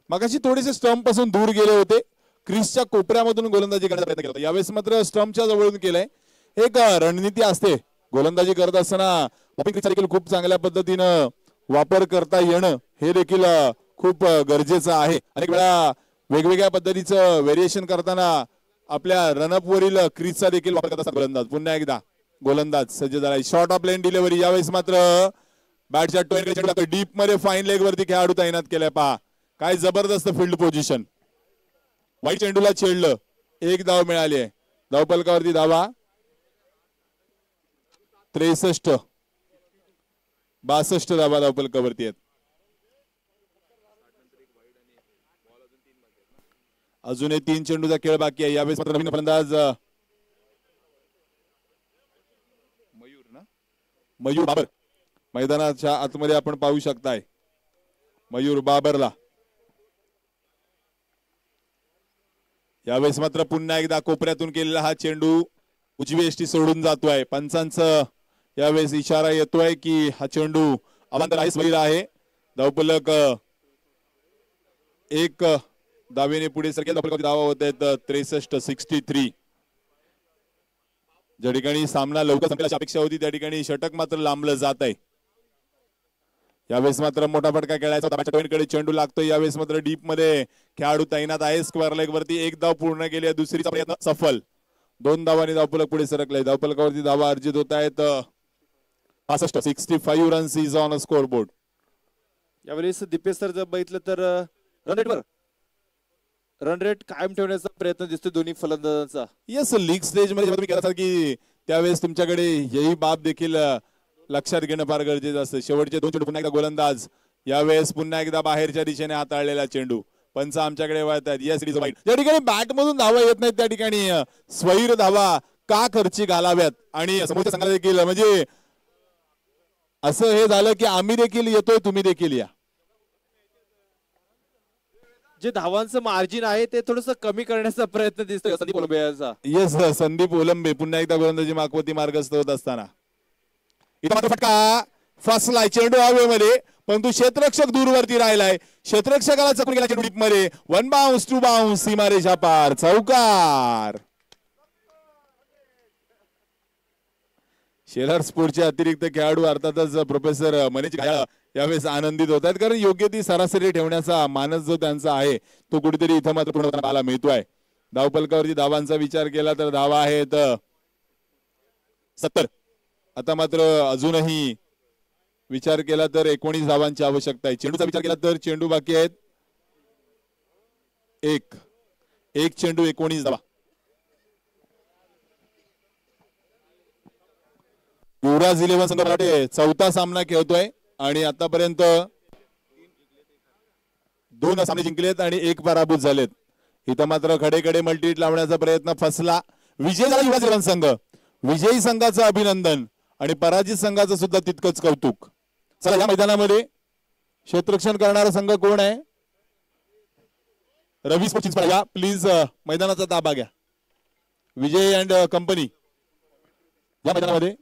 मगाशी थोडेसे स्टंप पासून दूर गेले होते. क्रिसच्या कोपऱ्यामधून गोलंदाजी करण्याचा प्रयत्न केला. यावेळेस मात्र स्टंपच्या जवळून केलाय. एक रणनीती असते गोलंदाजी करत असताना पॉपिंग क्रिसचा देखील खूप चांगल्या पद्धतीनं वापर करता येणं हे देखील खूप गरजेचं आहे. अनेक वेळा वेगवेगळ्या पद्धतीचं व्हेरिएशन करताना आपल्या रनअप वरील क्रिसचा देखील वापर करत असतात गोलंदाज. पुन्हा एकदा गोलंदाज सज्ज झाला. Short of lane delivery. यावेळेस मात्र बॅटच्या टोन डीप मध्ये फाईन लेग वरती खेळाडू तैनात केलाय. पहा काय जबरदस्त फील्ड पोझिशन. वाईट चेंडूला छेडलं. 1 धाव मिळाली आहे. धावपलकावरती धावा 63. 62 धावा धावपलकावरती आहेत. अजूनही 3 चेंडूचा खेळ बाकी आहे. यावेळेस मात्र नवीन फलंदाज मयूर बाबर मैदानाच्या आतमध्ये आपण पाहू शकताय. मयूर बाबरला यावेळेस मात्र पुन्हा एकदा कोपऱ्यातून केलेला हा चेंडू उजवी एष्टी सोडून जातोय. पंचांचं यावेळेस इशारा येतोय की हा चेंडू अवांतर आहे. धावपलक 1 धावेने पुढे सरकेल. धावा होत आहेत 63 63. ज्या ठिकाणी सामना लवकर संपण्याची अपेक्षा होती त्या ठिकाणी षटक मात्र लांबलं जात आहे. यावेळेस मात्र मोठा फटका खेळायचा. चेंडू लागतोय. यावेळेस मात्र डीप मध्ये खेळाडू तैनात आहे. स्क्वेअर लेग वरती 1 धाव पूर्ण केली. दुसरीचा प्रयत्न सफल. 2 धावांनी धावपलक पुढे सरकलाय. धावपलकावरती धावा अर्जित होत आहेत 65. 65 runs is on a score board. यावेळेस दीपेश सर जर बघितलं तर रन रेट कायम ठेवण्याचा प्रयत्न दिसतो दोन्ही फलंदाजांचा. येस लीग स्टेज मध्ये तुम्ही केला की त्यावेळेस तुमच्याकडे यही बाब देखील लक्षात घेणं फार गरजेचं असतं. शेवटचे 2 चेंडू पुन्हा एकदा गोलंदाज, यावेळेस पुन्हा एकदा बाहेरच्या दिशेने हाताळलेला चेंडू. पंच आमच्याकडे वळतात. येस इट इज वाईट. या ठिकाणी बॅट मधून धावा येत नाहीत, त्या ठिकाणी स्वैर धावा का खर्ची घालाव्यात आणि समोरच्या संघाला देखील म्हणजे असं हे झालं की आम्ही देखील येतोय, तुम्ही देखील या. जे धावांचं मार्जिन आहे ते थोडस कमी करण्याचा प्रयत्न दिसतोय संदीप ओलंबे यांचा. येस संदीप ओलंबे पुन्हा एकदा गोलंदाजी मागवती मार्गस्थ होत असताना इथं मात्र फटका फसलाय. चेंडू हवेमध्ये परंतु क्षेत्ररक्षक दूरवरती राहिलाय. क्षेत्ररक्षकाला चकून गेला चेंडू डीप मध्ये. 1 बाउन्स 2 बाउन्स सीमारेषा पार चौकार. शेलार स्पोर्टचे अतिरिक्त खेळाडू अर्थातच प्रोफेसर मनीष घायाळ यावेळेस आनंदित होत आहेत, कारण योग्य ती सरासरी ठेवण्याचा मानस जो त्यांचा आहे तो कुठेतरी इथं मात्र पूर्ण पाहायला मिळतोय. धावफलकावरती धावांचा विचार केला तर धावा आहेत 70. आता मात्र अजूनही विचार केला तर 19 धावांची आवश्यकता आहे. चेंडूचा विचार केला तर चेंडू बाकी आहेत एक चेंडू 19 धावा. युवराज 11 संघ मराठे चौथा सामना खेळतोय आणि आतापर्यंत 2 सामने जिंकलेत आणि 1 पराभूत झालेत. इथं मात्र खडे मल्टी लावण्याचा प्रयत्न फसला. विजय झाला युवराज 11 संघ. विजयी संघाचं अभिनंदन आणि पराजित संघाचं सुद्धा तितकंच कौतुक. चला या मैदानामध्ये क्षेत्ररक्षण करणारा संघ कोण आहे? रवी स्पोर्ट्स या प्लीज मैदानाचा ताबा घ्या. विजय अँड कंपनी या मैदानामध्ये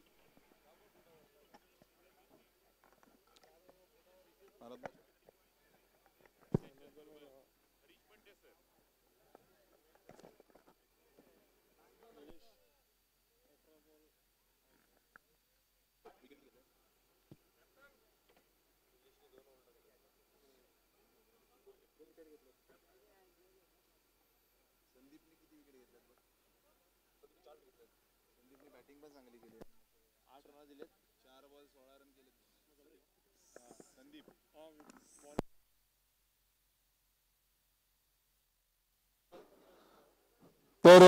तर